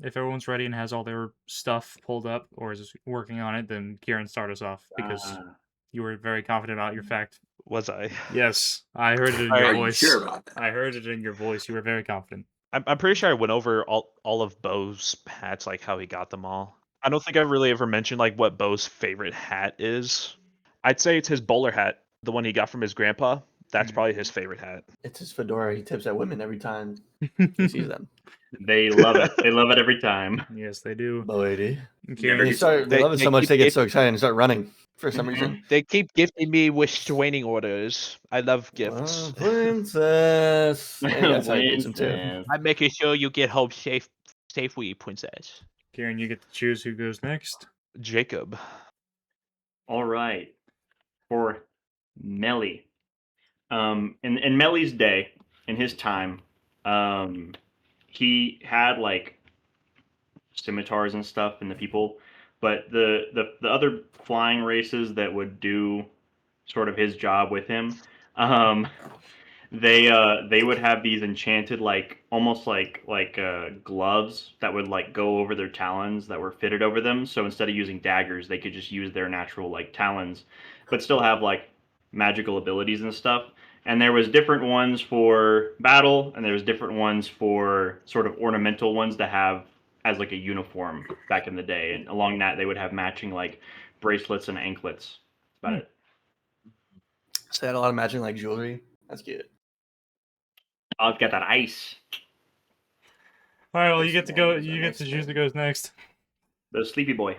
if everyone's ready and has all their stuff pulled up or is working on it, then Kieran, start us off because you were very confident about your fact. Was I? Yes, I heard it in Are your you voice. sure about that? I heard it in your voice. You were very confident. I'm pretty sure I went over all of Beau's hats, like how he got them all. I don't think I really ever mentioned like what Beau's favorite hat is. I'd say it's his bowler hat, the one he got from his grandpa. That's probably his favorite hat. It's his fedora. He tips at women every time he sees them. They love it. They love it every time. Yes, they do. Lady. Kieran, They love it so much keep they get giving- so excited and start running for some reason. They keep gifting me restraining orders. I love gifts. Princess. Yeah, that's how he gets them too. Princess. I'm making sure you get home safely, princess. Kieran, you get to choose who goes next. Jacob. All right. For Melly. In Melly's day, in his time, he had like scimitars and stuff and the people, but the other flying races that would do sort of his job with him, they would have these enchanted like almost like gloves that would like go over their talons that were fitted over them. So instead of using daggers, they could just use their natural like talons, but still have like magical abilities and stuff. And there was different ones for battle, and there was different ones for sort of ornamental ones to have as like a uniform back in the day. And along that, they would have matching like bracelets and anklets. That's about it. So they had a lot of matching like jewelry. That's cute. I'll get that ice. All right, well, you get to go. You get to choose who goes next. The sleepy boy.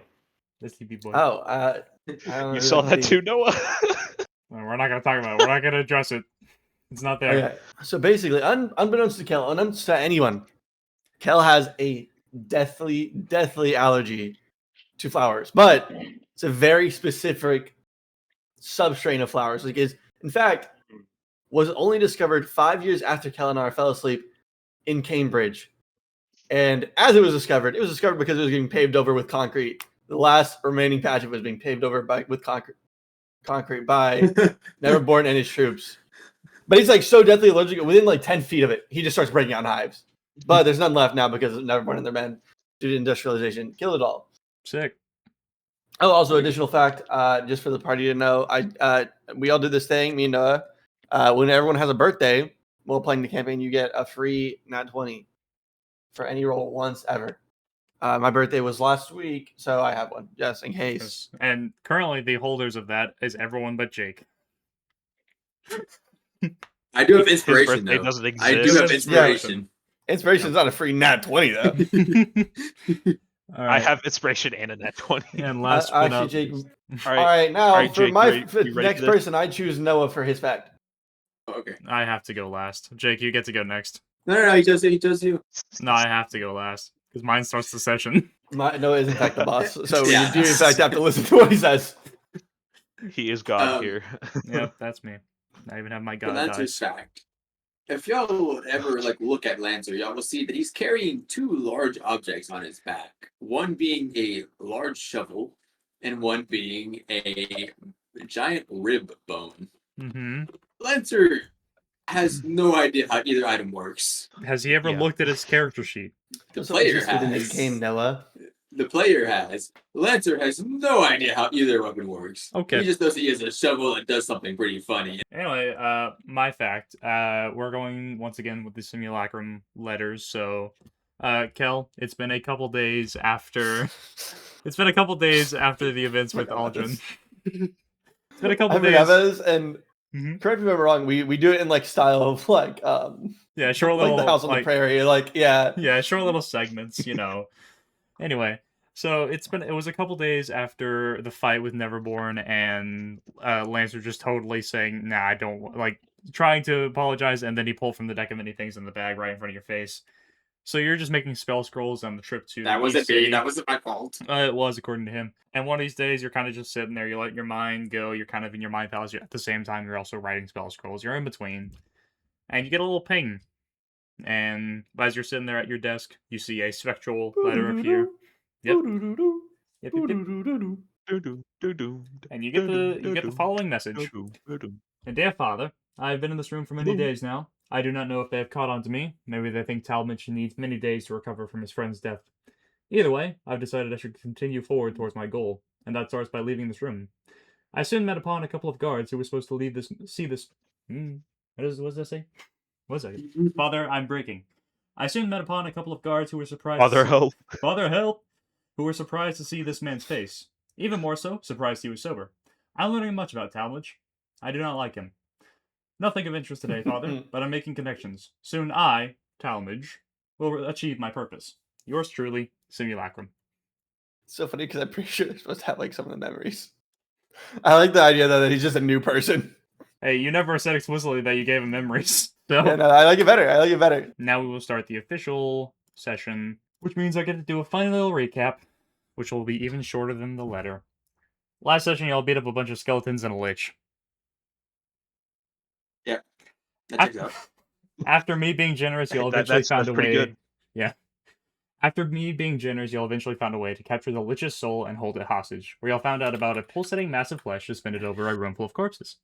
The sleepy boy. Oh, I don't You saw that too, Noah? Well, we're not gonna talk about it. We're not gonna address it. It's not there. Okay. So basically, unbeknownst to Kel, unbeknownst to anyone, Kel has a deathly allergy to flowers, but it's a very specific substrain of flowers. Like, in fact, was only discovered 5 years after Kelenar fell asleep in Cambridge. And as it was discovered because it was getting paved over with concrete. The last remaining patch of it was being paved over with concrete by Neverborn and his troops. But he's like so deathly allergic. Within like 10 feet of it, he just starts breaking out in hives. But there's none left now because of Neverborn and their men due to industrialization. Killed it all. Sick. Oh, also additional fact, just for the party to know, we all did this thing, me and Noah. When everyone has a birthday, while playing the campaign, you get a free nat 20 for any roll once ever. My birthday was last week, so I have one, just in case. And currently, the holders of that is everyone but Jake. I do have inspiration, birthday though. doesn't exist. I do have inspiration. Inspiration's not a free nat 20, though. All I right. have inspiration and a net 20. And last but not Jake. least. All All right, now All right, for Jake, my you ready next for this? person, I choose Noah for his fact. Okay. I have to go last. Jake, you get to go next. No, he does you. No, I have to go last because mine starts the session. Noah is in fact the boss, so Yeah. you do in fact have to listen to what he says. He is God here. Yep, that's me. I even have my But god Lancer's dice. fact. If y'all ever look at Lancer, y'all will see that he's carrying two large objects on his back. One being a large shovel, and one being a giant rib bone. Mm-hmm. Lancer has no idea how either item works. Has he ever Yeah. looked at his character sheet? The So player interested in this has. game, Noah. The player has. Lancer has no idea how either weapon works. Okay. He just knows he has a shovel that does something pretty funny. Anyway, my fact. We're going once again with the simulacrum letters. So, Kel, it's been a couple days after. It's been a couple days after the events with Aldrin. It's been a couple I forgot days. about this, and Mhm. correct me if I'm wrong. We do it in style of Yeah, short little the house on the prairie. Yeah, short little segments, Anyway, so it was a couple days after the fight with Neverborn, and Lancer just totally saying, "Nah, I don't trying to apologize," and then he pulled from the deck of many things in the bag right in front of your face. So you're just making spell scrolls on the trip to. That wasn't East me. City. That wasn't my fault. It was, according to him. And one of these days, you're kind of just sitting there. You let your mind go. You're kind of in your mind palace. At the same time, you're also writing spell scrolls. You're in between, and you get a little ping. And as you're sitting there at your desk, you see a spectral letter appear. Yep. Yep, yep, yep. And you get the following message. And dear father, I have been in this room for many days now. I do not know if they have caught on to me. Maybe they think Talmadge needs many days to recover from his friend's death. Either way, I've decided I should continue forward towards my goal, and that starts by leaving this room. I soon met upon a couple of guards who were supposed to see this. What does that say? What was that? Father, I'm breaking. I soon met upon a couple of guards who were surprised. Father help. Father, help! Who were surprised to see this man's face. Even more so, surprised he was sober. I'm learning much about Talmadge. I do not like him. Nothing of interest today, Father, but I'm making connections. Soon I, Talmadge, will achieve my purpose. Yours truly, Simulacrum. It's so funny because I'm pretty sure they're supposed to have like some of the memories. I like the idea though that he's just a new person. Hey, you never said explicitly that you gave him memories. So Yeah, no, I like it better. I like it better. now we will start the official session, which means I get to do a final little recap, which will be even shorter than the letter. Last session, y'all beat up a bunch of skeletons and a lich. That checks out. After me being generous, y'all eventually That's found a pretty way. good. Yeah. After me being generous, y'all eventually found a way to capture the lich's soul and hold it hostage, where y'all found out about a pulsating mass of flesh suspended over a room full of corpses.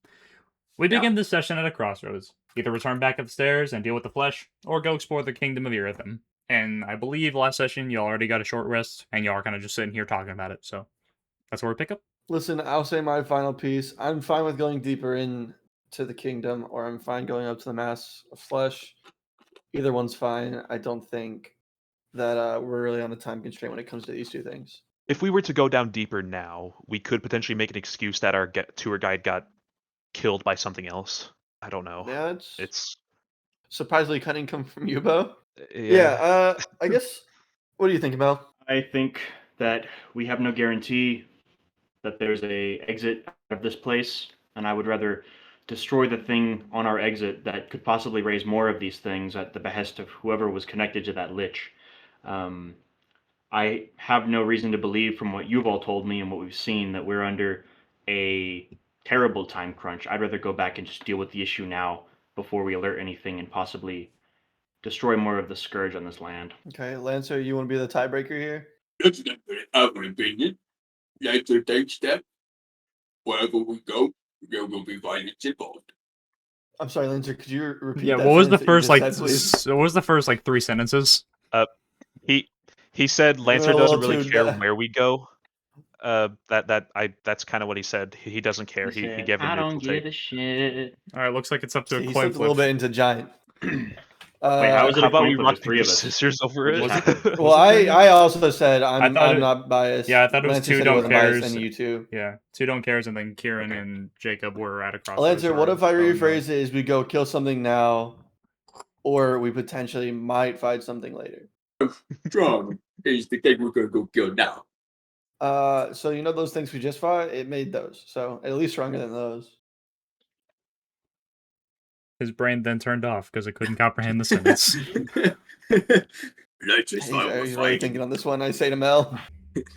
We begin this session at a crossroads. Either return back up the stairs and deal with the flesh, or go explore the kingdom of Irithym. And I believe last session y'all already got a short rest, and y'all are kind of just sitting here talking about it, so that's where we pick up. Listen, I'll say my final piece. I'm fine with going deeper into the kingdom, or I'm fine going up to the mass of flesh. Either one's fine. I don't think that we're really on a time constraint when it comes to these two things. If we were to go down deeper now, we could potentially make an excuse that our tour guide got killed by something else. I don't know. Yeah, It's surprisingly cunning come from you, Beau. yeah. I guess. What do you think, Mel? I think that we have no guarantee that there's a exit out of this place, and I would rather destroy the thing on our exit that could possibly raise more of these things at the behest of whoever was connected to that lich. I have no reason to believe, from what you've all told me and what we've seen, that we're under a terrible time crunch. I'd rather go back and just deal with the issue now before we alert anything and possibly destroy more of the scourge on this land. Okay, Lancer, you want to be the tiebreaker here? That's not very our opinion. That's our third step. Wherever we go, there will be violence involved. I'm sorry, Lancer. Could you repeat? Yeah, that what was the sentence that you first just said, please? what was the first 3 sentences? He said Lancer a doesn't little really too care da- where we go. That's kind of what he said. He doesn't care. He gave a I neutral don't take. give a shit. Alright, looks like it's up to See, a he coin slipped a little flip. bit into giant. Wait, how is it How a about coin we flip? rock There's three paper of us. scissors over We're it? just- Well, I also said I'm thought it- not biased. Yeah, I thought it was Lancer 2 said he don't wasn't biased, cares. and you too. Yeah, 2 don't cares, and then Kieran Okay. and Jacob were at a crossroads. Lancer, what or if I going rephrase it? Is we go kill something now, or we potentially might find something later. Strong is the thing we're gonna go kill now. So you know those things we just fought? It made those, so at least stronger than those. His brain then turned off because it couldn't comprehend the sentence. Let's just He's really fight. thinking on this one. I say to Mel.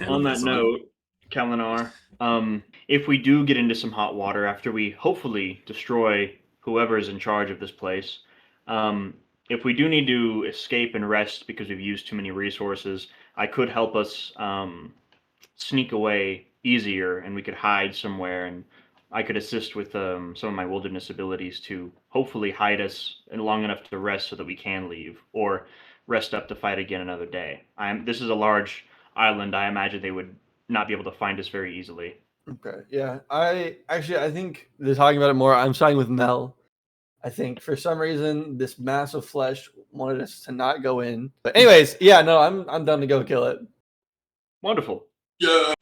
On that note, Kelenar, if we do get into some hot water after we hopefully destroy whoever is in charge of this place, if we do need to escape and rest because we've used too many resources, I could help us sneak away easier, and we could hide somewhere, and I could assist with some of my wilderness abilities to hopefully hide us and long enough to rest so that we can leave, or rest up to fight again another day. This is a large island. I imagine they would not be able to find us very easily. Okay, yeah. I think they're talking about it more. I'm siding with Mel. I think for some reason this mass of flesh wanted us to not go in. But anyways, yeah, no, I'm done to go kill it. Wonderful. Yeah.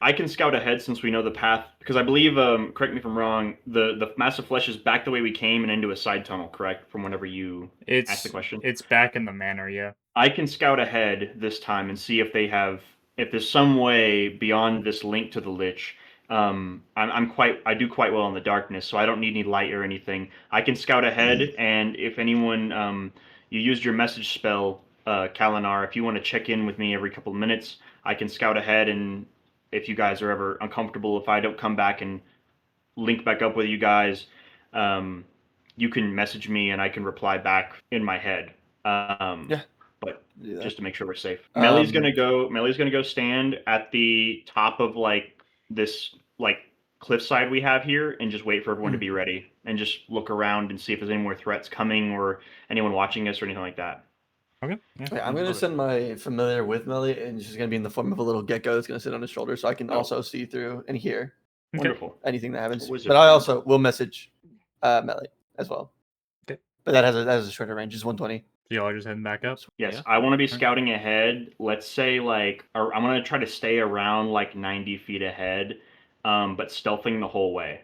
I can scout ahead since we know the path, because I believe, correct me if I'm wrong, the massive flesh is back the way we came and into a side tunnel, correct? From whenever you asked the question. It's back in the manor, yeah. I can scout ahead this time and see if there's some way beyond this link to the lich. I do quite well in the darkness, so I don't need any light or anything. I can scout ahead, and if anyone, you used your message spell, Kelenar, if you want to check in with me every couple of minutes, I can scout ahead, and if you guys are ever uncomfortable, if I don't come back and link back up with you guys, you can message me and I can reply back in my head. Yeah. But Yeah. just to make sure we're safe. Mellie's gonna go stand at the top of this cliffside we have here and just wait for everyone to be ready and just look around and see if there's any more threats coming or anyone watching us or anything like that. Okay. Yeah. Okay, I'm gonna send my familiar with Melly, and she's gonna be in the form of a little gecko that's gonna sit on his shoulder, so I can Oh. also see through and hear Okay. Wonderful. anything that happens. A wizard But I friend. also will message Melly as well. Okay. But that has a shorter range, it's 120. So y'all are just heading back up. Yes, Yeah. I want to be Okay. scouting ahead. Let's say I'm gonna try to stay around like 90 feet ahead, but stealthing the whole way.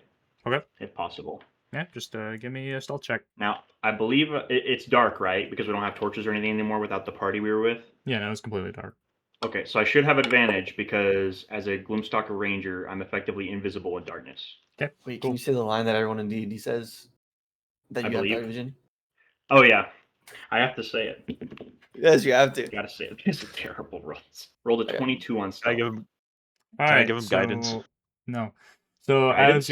Okay. If possible. Yeah. Just give me a stealth check. Now, I believe it's dark, right? Because we don't have torches or anything anymore without the party we were with. Yeah. No, it's completely dark. Okay, so I should have advantage because as a Gloomstalker Ranger, I'm effectively invisible in darkness. Okay. Wait, Cool. can you say the line that everyone in D&D says that I you have believe. dark vision? Oh yeah, I have to say it. Yes, you have to. Gotta say it. These are terrible rolls. Rolled a Okay. 22 on Can I stealth. give him? All Can I right. give him guidance? So, no. So Guidance?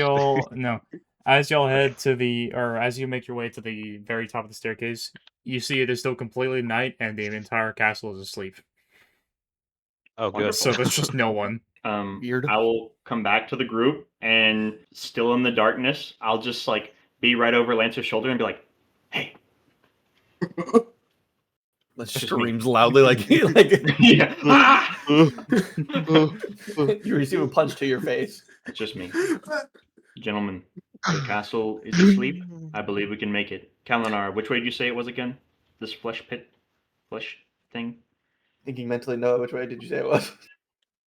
as y'all head to as you make your way to the very top of the staircase, you see it is still completely night and the entire castle is asleep. Oh, good. Wonderful. So there's just no one. Weird. I will come back to the group and still in the darkness, I'll just like be right over Lancer's shoulder and be like, "Hey." Let's Just screams loudly like Yeah. Ah! you receive a punch to your face. It's just me. Gentlemen, the castle is asleep. I believe we can make it. Kelenar, which way did you say it was again? This flesh thing? Thinking mentally, no, which way did you say it was?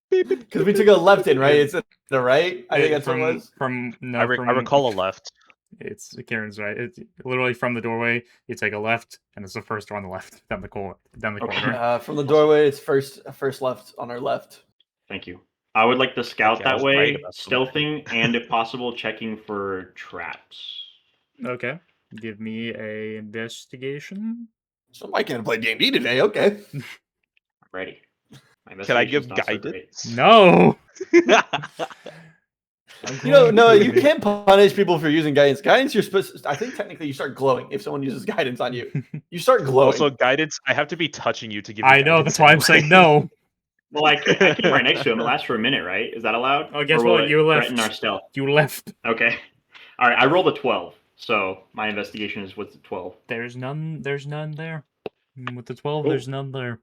Because we took a left in, right? It's the right. I think that's what it was. I recall a left. It's Kieran's right. It's literally from the doorway. You take a left, and it's the first door on the left, down the corner. Okay. From the doorway, it's first left on our left. Thank you. I would like to scout Okay, I that was way, right about something. stealthing, and if possible, checking for traps. Okay. Give me a investigation. Somebody can't play D&D today. Okay. Ready. My Can I give investigation's not so great. guidance? No. No, you can't punish people for using guidance. Guidance, you're supposed. I think technically you start glowing if someone uses guidance on you. You start glowing. Also, guidance. I have to be touching you to give. You I know. guidance That's why I'm saying no. Well, I can be right next to him. It lasts for a minute, right? Is that allowed? Oh, guess Or will what? it You left. threaten our stealth? You left. Okay. All right. I rolled a 12, so my investigation is what's 12. There's none there. With the 12, Oh. there's none there.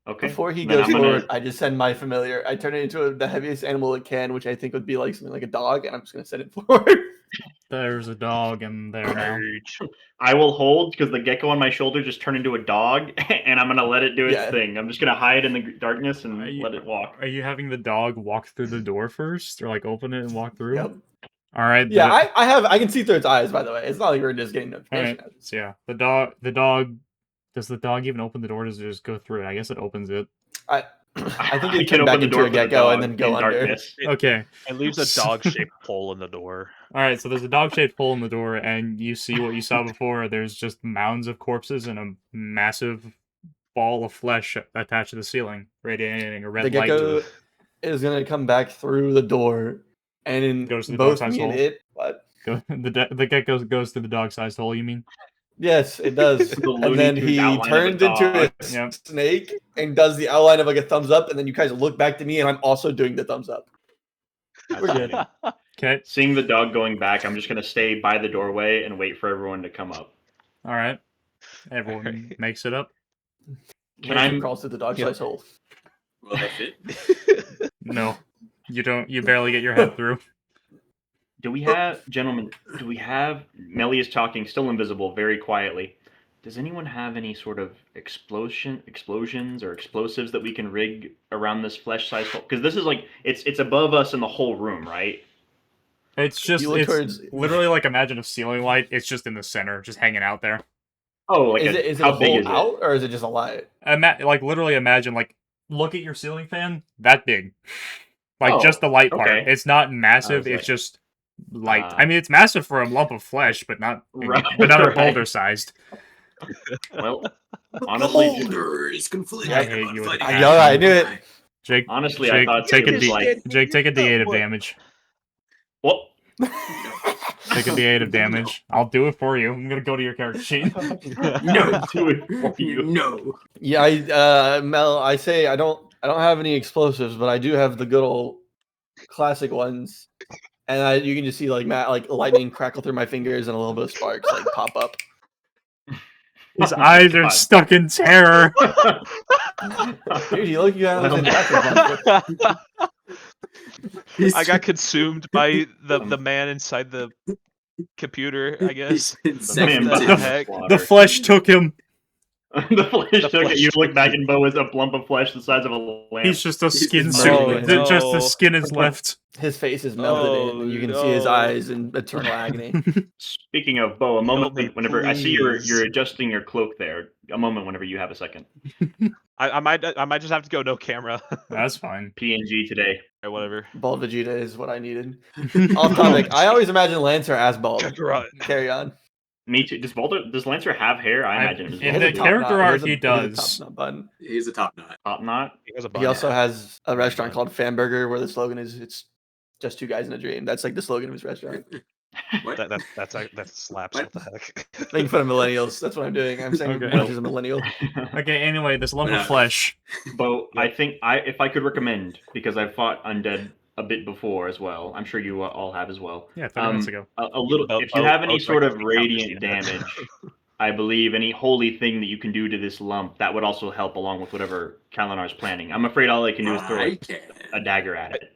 Okay. Before he Then goes I'm gonna- forward, I just send my familiar. I turn it into the heaviest animal it can, which I think would be like something like a dog, and I'm just gonna send it forward. There's a dog in there now. I will hold because the gecko on my shoulder just turned into a dog, and I'm gonna let it do its Yeah. thing. I'm just gonna hide in the darkness and Are you- let it walk. Are you having the dog walk through the door first, or like open it and walk through? Yep. All right. Yeah, I can see through its eyes. By the way, it's not like we're just getting All notification. right. So yeah, the dog. Does the dog even open the door? Or does it just go through it? I guess it opens it. I think I it can turn back open the into door a for the gecko and dog then go in under. darkness. Okay. It leaves a dog-shaped hole in the door. All right. So there's a dog-shaped hole in the door, and you see what you saw before. There's just mounds of corpses and a massive ball of flesh attached to the ceiling, radiating a red The light. gecko is gonna come back through the door, and in Goes to the both dog-sized me and hole? it. What? The gecko goes through the dog-sized hole. You mean? Yes, it does. The Looney And then Tunes he outline of a turns into a dog. Yep. snake and does the outline of like a thumbs up, and then you guys look back to me, and I'm also doing the thumbs up. We're good. Okay. Seeing the dog going back, I'm just gonna stay by the doorway and wait for everyone to come up. All right. Everyone Alright. makes it up. Can Lancer I- crawls through the dog Yeah. size hole. Will that fit? No, you don't. You barely get your head through. Do we have, gentlemen? Do we have? Melly is talking, still invisible, very quietly. Does anyone have any sort of explosions or explosives that we can rig around this flesh-sized hole? Because this is like it's above us in the whole room, right? It's just You look it's towards. literally like imagine a ceiling light. It's just in the center, just hanging out there. Oh, like Is it how a big hole is it? out or is it just a light? Like literally imagine like look at your ceiling fan that big, like Oh, just the light part. okay. It's not massive. was It's like- just light. Ah. I mean, it's massive for a lump of flesh, but not Right, but not a right. boulder sized. Well, The honestly, boulder is completely. I hate you with fighting passion. I know, I knew it. Jake, honestly, I Jake, thought take it a was D. like, Jake, take a D8 of damage. what? Take a D8 of damage. I'll do it for you. I'm gonna go to your character sheet. No, do it for you. No. Yeah, Mel, I say I don't have any explosives, but I do have the good old classic ones. And you can just see like lightning crackle through my fingers and a little bit of sparks like pop up. His eyes are God. stuck in terror. Dude, you look, you guys in I got consumed by the man inside the computer, I guess. He's What been the segmented. heck? The flesh took him. The flesh took it. flesh You look took back him. and Beau is a lump of flesh the size of a lamp. He's just a He's skin just suit. melted in. Just the No. skin is left. His face is melted in, and you can see his eyes in eternal agony. Speaking of Beau, a moment me, whenever I see you're please. adjusting your cloak there. A moment whenever you have a second. I might just have to go no camera. That's fine. PNG today. Or whatever. Bald Vegeta is what I needed. Off topic. I always imagine Lancer as bald. Kakarot. Carry on. Me too. Does Lancer have hair? I imagine it was in He has the a top character knot. art, He he has a does. top knot button. He's a top knot. top knot. He has a He bun. also has a restaurant called Fanburger where the slogan is "It's just two guys in a dream." That's like the slogan of his restaurant. What? That slaps. What? What the heck? Making fun of millennials. That's what I'm doing. I'm saying Okay. Bunch is a millennial. Okay, anyway, this lump Yeah. of flesh. Beau, I think if I could recommend, because I've fought undead a bit before as well. I'm sure you all have as well. Yeah, 30 minutes ago. A little. Beau- If you Beau- have any Beau's sort of recommending radiant Palpatine. damage, I believe any holy thing that you can do to this lump that would also help along with whatever Kelenar's planning. I'm afraid all I can do is throw I can. a dagger at it.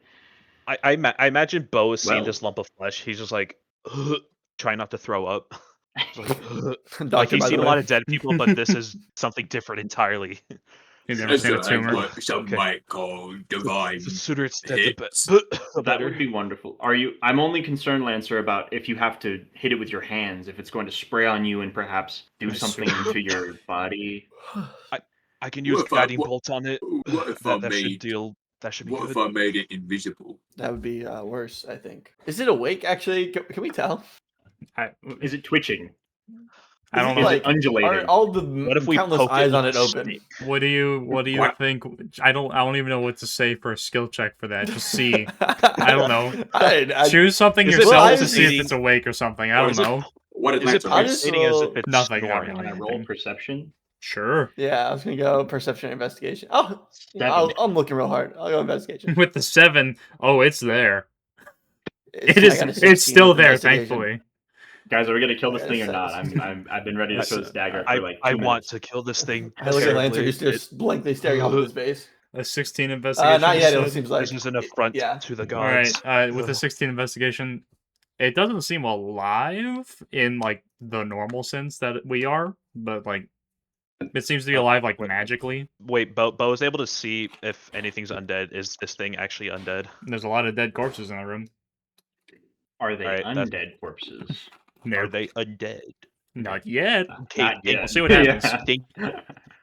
I imagine Beau is seeing Well- this lump of flesh. He's just like trying not to throw up. Like, Doctor, he's by seen the a lot way. of dead people, but this is something different entirely. You've never seen a tumor. What some Okay. might call divine. The sooner it's dead, hits. the That better. would be wonderful. I'm only concerned, Lancer, about if you have to hit it with your hands, if it's going to spray on you and perhaps do I something to your body. I can use What if I- guiding what- bolt on it. What if I That should made? deal. That should be What if good. I made it invisible? That would be worse, I think. Is it awake? Actually, can we tell? Is it twitching? I don't Is know. Is like- it undulating? Are all the What if we countless poke eyes it on with it a open? snake? What do you What? think? I don't even know what to say for a skill check for that. Just see. I don't know. I Choose something Is it yourself to well, see if eating- it's awake or something. I or don't is it- know. What Is it Lancer I is? just pulsating as roll- if it's Nothing, snoring? Can I roll perception? Sure. yeah, I was gonna go perception investigation. Oh, Seven. I'm looking real hard. I'll go investigation. With the 7, oh, it's there. It's- It I is. got a It's 16 still with there, investigation. thankfully. Guys, are we gonna kill this Yeah, thing or that's- not? I've been ready to throw this dagger for like 2 I minutes. want to kill this thing. I look at Lancer terribly. who's just blankly staring off his face. A 16 investigation. Not yet. you It said? seems like This is an affront yeah. to the All right. gods. With the 16 investigation, it doesn't seem alive in like the normal sense that we are, but like it seems to be alive like magically. Wait, Beau is able to see if anything's undead. Is this thing actually undead? There's a lot of dead corpses in the room. Are they Alright, that's- undead corpses? No, Are they undead? not yet. Okay, Not thank- yet. We'll see what happens. Thank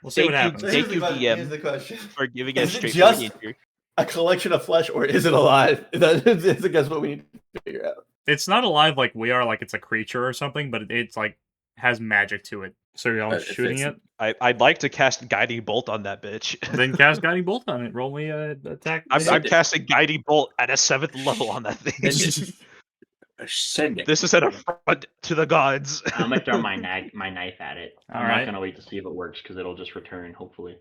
We'll see what Thank you. happens. Thank you, DM. Here's the question: for giving Is us it straight just- answer. a collection of flesh, or is it alive? That's I guess what we need to figure out. It's not alive like we are, like it's a creature or something, but it's like has magic to it. So you're all If shooting it's- it. I'd like to cast guiding bolt on that bitch. Then cast guiding bolt on it. Roll me a attack. I'm casting guiding bolt at a 7th level on that thing. Ascending. This is an affront to the gods. I'm gonna throw my knife at it. I'm Alright. not gonna wait to see if it works because it'll just return, hopefully.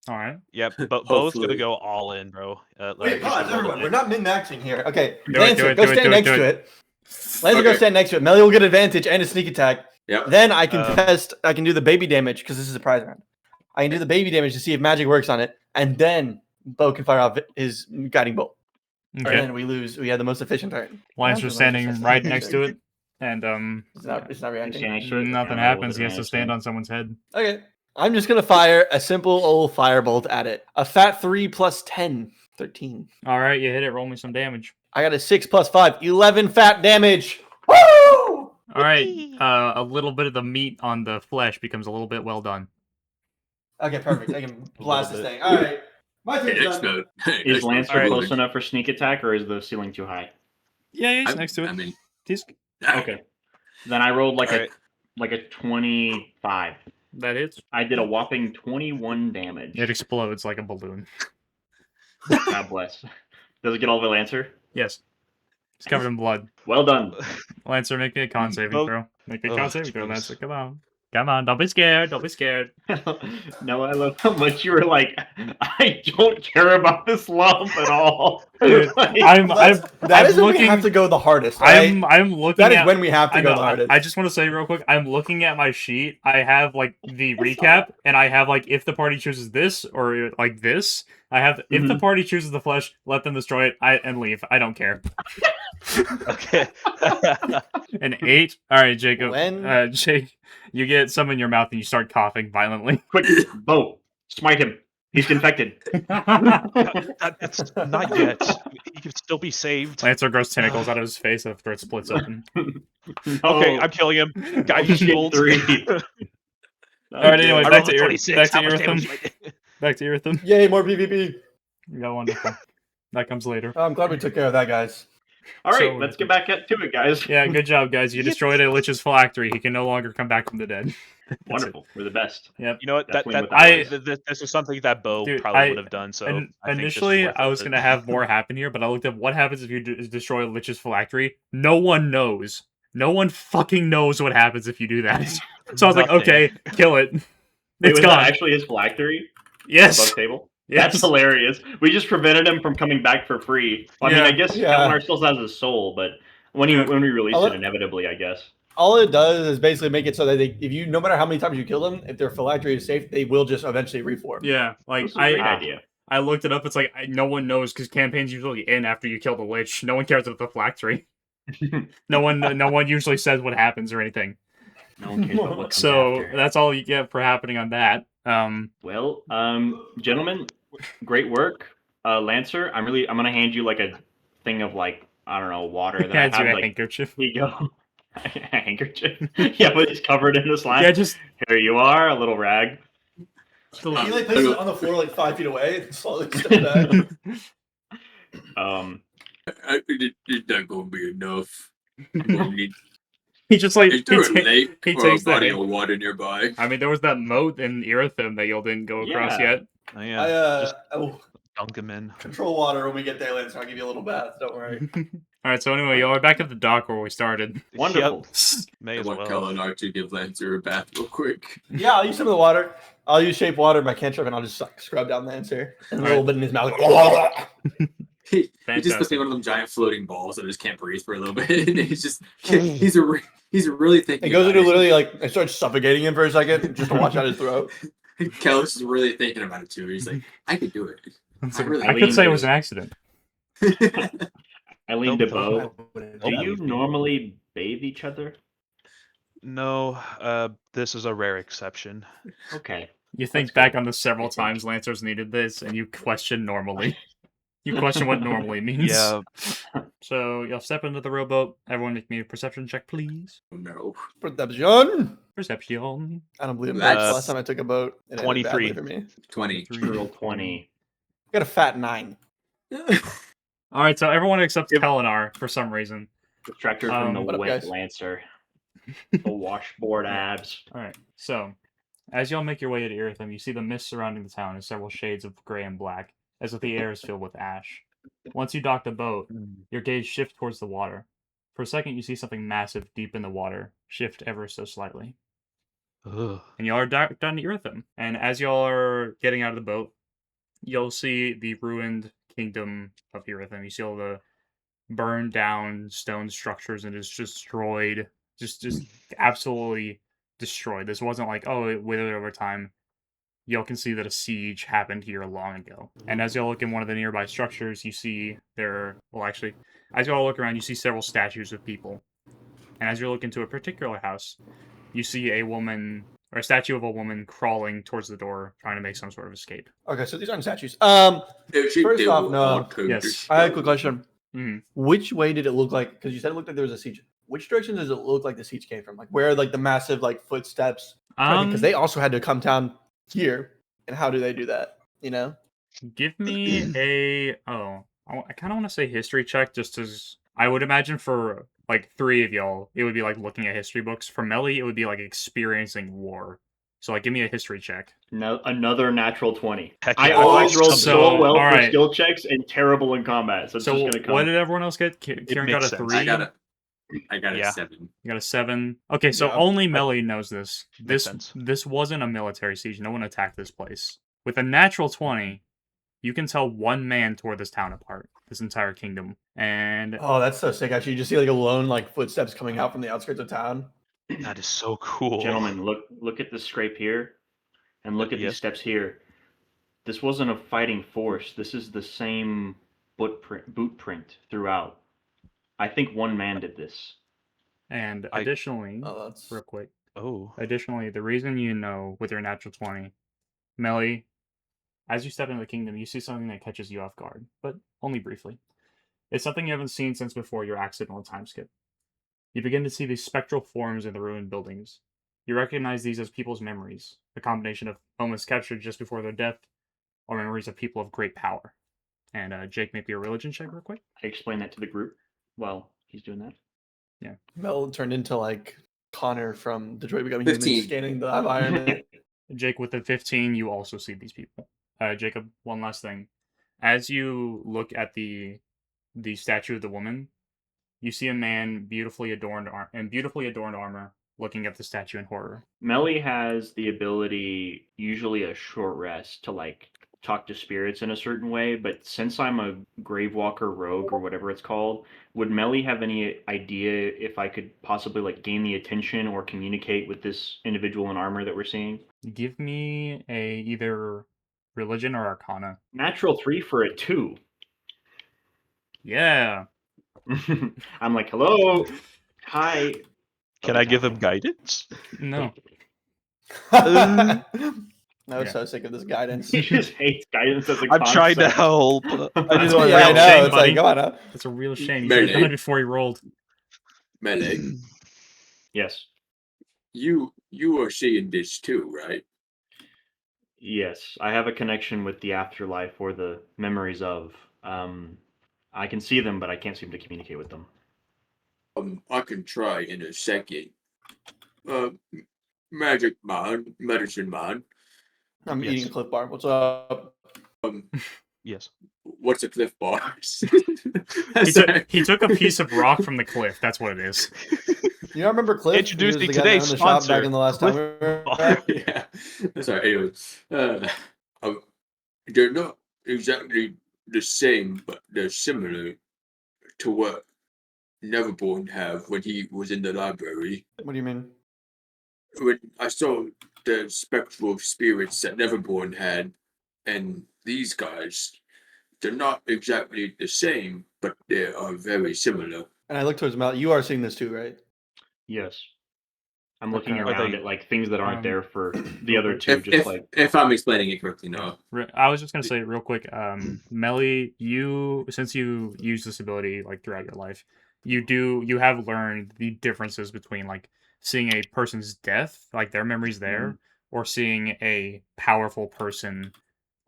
All right. Yep, Beau's Hopefully. gonna go all in, bro. Wait, pause, everyone. We're not min-maxing here. Okay, Do it, Lancer, do it, go do it, stand do it, next do to it. it. Lancer, go Okay. stand next to it. Melly will get advantage and a sneak attack. Yep. Then I can Um, test. I can do the baby damage because this is a prize round. I can do the baby damage to see if magic works on it, and then Beau can fire off his guiding bolt. And Okay. then we lose. We had the most efficient turn. Lancer's standing right next to it, and It's not reacting. Stand next to it? nothing Yeah, happens. with He has to advantage stand then. on someone's head. Okay. I'm just gonna fire a simple old firebolt at it. A fat 3 plus 10, 13. All right, you hit it. Roll me some damage. I got a 6 plus 5, 11 fat damage. Woo! All right. A little bit of the meat on the flesh becomes a little bit well done. Okay, perfect. I can blast this thing. All right. My It turn's done. explode. Is Lancer Alright. close enough for sneak attack, or is the ceiling too high? Yeah, he's I'm- next to it. I mean, He's Okay. Then I rolled like Alright. a 25. that hits. I did a whopping 21 damage. It explodes like a balloon. God bless. Does it get all the Lancer? Yes. It's covered in blood. Well done. Lancer, make me a con saving Beau- throw. Make me a Oh, con saving throw, jeez. Lancer. Come on. Come on, don't be scared. Don't be scared. No, I love how much you were like, I don't care about this lump at all. Dude, Like, That is when we looking. have to go the hardest. Right? I'm looking. That is at, when we have to I go know. the hardest. I just want to say real quick. I'm looking at my sheet. I have like the recap, and I have like if the party chooses this or like this. I have if the party chooses the flesh, let them destroy it. And leave. I don't care. Okay. An 8. All right, Jacob. When- Jake, you get some in your mouth and you start coughing violently. quick, Beau, smite him. He's infected. That's not yet. He can still be saved. Lancer grows tentacles out of his face after it splits open. Okay, I'm killing him. Guy Shit, shield. 3. All right, anyway, I back rolled to a 26. back to How much damage Irithym. did I do? Back to Irithym. Yay, more PvP. Yeah, wonderful. That comes later. I'm glad we took care of that, guys. All right, So- let's get back to it, guys. Yeah, good job, guys. You destroyed a Lich's phylactery. He can no longer come back from the dead. Wonderful. We're the best. Yep. You know what? Definitely That what that was. this is something that Beau Dude, probably I- would have done. So And I think this is initially, worth I was it. gonna have more happen here, but I looked up what happens if you destroy a Lich's phylactery. No one knows. No one fucking knows what happens if you do that. So I was like, Nothing. okay, kill it. Wait, It's was gone. that actually his phylactery Yes. above table? Yes. That's hilarious. We just prevented him from coming back for free. I mean, Yeah. I guess Yeah. Kelenar still has his soul, but when we release I'll it, let- inevitably, I guess. All it does is basically make it so that if you, no matter how many times you kill them, if their phylactery is safe, they will just eventually reform. Yeah, like This is a great I idea. I looked it up. It's like no one knows because campaigns usually end after you kill the Lich. No one cares about the phylactery. No one usually says what happens or anything. No one cares about what comes So after. that's all you get for happening on that. Well, gentlemen, great work. Lancer, I'm gonna hand you like a thing of like, I don't know, water that Hands I you have a like handkerchief. here you go. A handkerchief. Yeah, but it's covered in the slime. Yeah, just Here you are, a little rag. He like places it on the floor like 5 feet away and slowly steps back. I think it's not gonna be enough. Is he just like there a lake he or a takes the body hand- of water nearby? I mean, there was that moat in Irithym that y'all didn't go across Yeah. yet. Oh, yeah, just I will dunk him in. control water when we get there, Lance. I'll give you a little bath. Don't worry. All right, so anyway, y'all are back at the dock where we started. Wonderful. Yep, may I as want well. Kelenar to give Lancer a bath real quick. Yeah, I'll use some of the water. I'll use shape water, my cantrip, and I'll just scrub down Lancer and a All little right. bit in his mouth. He just Fantastic. puts me one of them giant floating balls and just can't breathe for a little bit. And he's really thinking. It goes about into literally like I start suffocating him for a second just to watch out his throat. Kellis is really thinking about it too. He's like, I could do it. I really- I could say it was an accident. I leaned Nope. to Beau. Do you Nope. normally bathe each other? No, this is a rare exception. Okay. You think That's back good. on the several times Lancers needed this, and you question normally. You question what normally means. Yeah, So you'll step into the rowboat. Everyone make me a perception check, please. No. Perception. Perception. I don't believe That's- that. Last time I took a boat, it ended 23. badly for me. 20. Roll 20. I got a fat 9. All right, so everyone except Kelenar for some reason. Distractor from the what up, wet guys? Lancer. The washboard abs. All right, so as y'all make your way to Irithym, you see the mist surrounding the town in several shades of gray and black, as if the air is filled with ash. Once you dock the boat, your gaze shifts towards the water. For a second, you see something massive deep in the water shift ever so slightly. Ugh. And y'all are down to Irithym. And as y'all are getting out of the boat, you'll see the ruined kingdom of Irithym. You see all the burned down stone structures and just destroyed, just absolutely destroyed. This wasn't like, oh, it withered over time. Y'all can see that a siege happened here long ago. And as y'all look in one of the nearby structures, you see as y'all look around, you see several statues of people. And as you look into a particular house, you see a woman, or a statue of a woman crawling towards the door, trying to make some sort of escape. Okay, so these aren't statues. They First off, were no. all coded. Yes. I had a quick question. Mhm. Which way did it look like? Because you said it looked like there was a siege. Which direction does it look like the siege came from? Like where, like the massive like footsteps? Because they also had to come down here. And how do they do that? You know? Give me I kind of want to say history check, just as I would imagine for like 3 of y'all, it would be like looking at history books. For Melly, it would be like experiencing war. So like, give me a history check. No, another natural 20. Heck I yeah. always roll So, so well for alright. skill checks and terrible in combat. So it's So just gonna come. what did everyone else get? Kieran got makes a sense. 3. I got I got a Yeah. 7. You got a 7. Okay, so Yeah. only Melly knows this. Makes sense. This wasn't a military siege. No one attacked this place. With a natural 20, you can tell one man tore this town apart. This entire kingdom. And Oh, that's so sick. Actually, you just see like lone like footsteps coming out from the outskirts of town. That is so cool. Gentlemen, look at this scrape here, and look at these Yes. steps here. This wasn't a fighting force. This is the same boot print throughout. I think one man did this. and I- additionally, Oh, that's real quick. Oh. Additionally, the reason you know with your natural 20, Melly, as you step into the kingdom, you see something that catches you off guard, but only briefly. It's something you haven't seen since before your accidental time skip. You begin to see these spectral forms in the ruined buildings. You recognize these as people's memories, a combination of moments captured just before their death, or memories of people of great power. And Jake, make me a religion check real quick. I explained that to the group while he's doing that. Mel turned into like Connor from Detroit Becoming 15. Human, scanning the environment. Jake, with the 15, you also see these people. Jacob, one last thing. As you look at the statue of the woman, you see a man beautifully adorned armor looking at the statue in horror. Melly has the ability, usually a short rest, to like talk to spirits in a certain way, but since I'm a Gravewalker rogue or whatever it's called, would Melly have any idea if I could possibly like gain the attention or communicate with this individual in armor that we're seeing? Give me a either religion or arcana. Natural 3 for a 2. Yeah. I'm like, hello, hi. Can I give him guidance? No. I was Yeah. so sick of this guidance. He just hates guidance as a I'm trying to concept. help. I That's just a want real Yeah, I know. shame, It's buddy. like, come on now. That's a real shame. You should have done it Melee. before he rolled. Melee, Yes, you are seeing this too, right? yes. I have a connection with the afterlife or the memories of. I can see them, but I can't seem to communicate with them. I can try in a second. Magic man, medicine man. I'm Yes. eating a Cliff Bar. What's up? Yes. What's a cliff bar? He took a piece of rock from the cliff. That's what it is. You don't remember Cliff? Introducing He was the guy that today's owned the shop sponsor, back in the last time we Cliff were Bar. back? Yeah. Sorry. Anyway, they're not exactly the same, but they're similar to what Neverborn have when he was in the library. What do you mean? When I saw the spectral spirits that Neverborn had, and these guys, they're not exactly the same, but they are very similar. And I look towards Mel. You are seeing this too, right? Yes, I'm looking Okay. Are around they- at like things that aren't Um, there for the other two. If I'm explaining it correctly, no. I was just gonna say real quick, Melly, since you use this ability like throughout your life, you have learned the differences between like seeing a person's death, like their memories there, or seeing a powerful person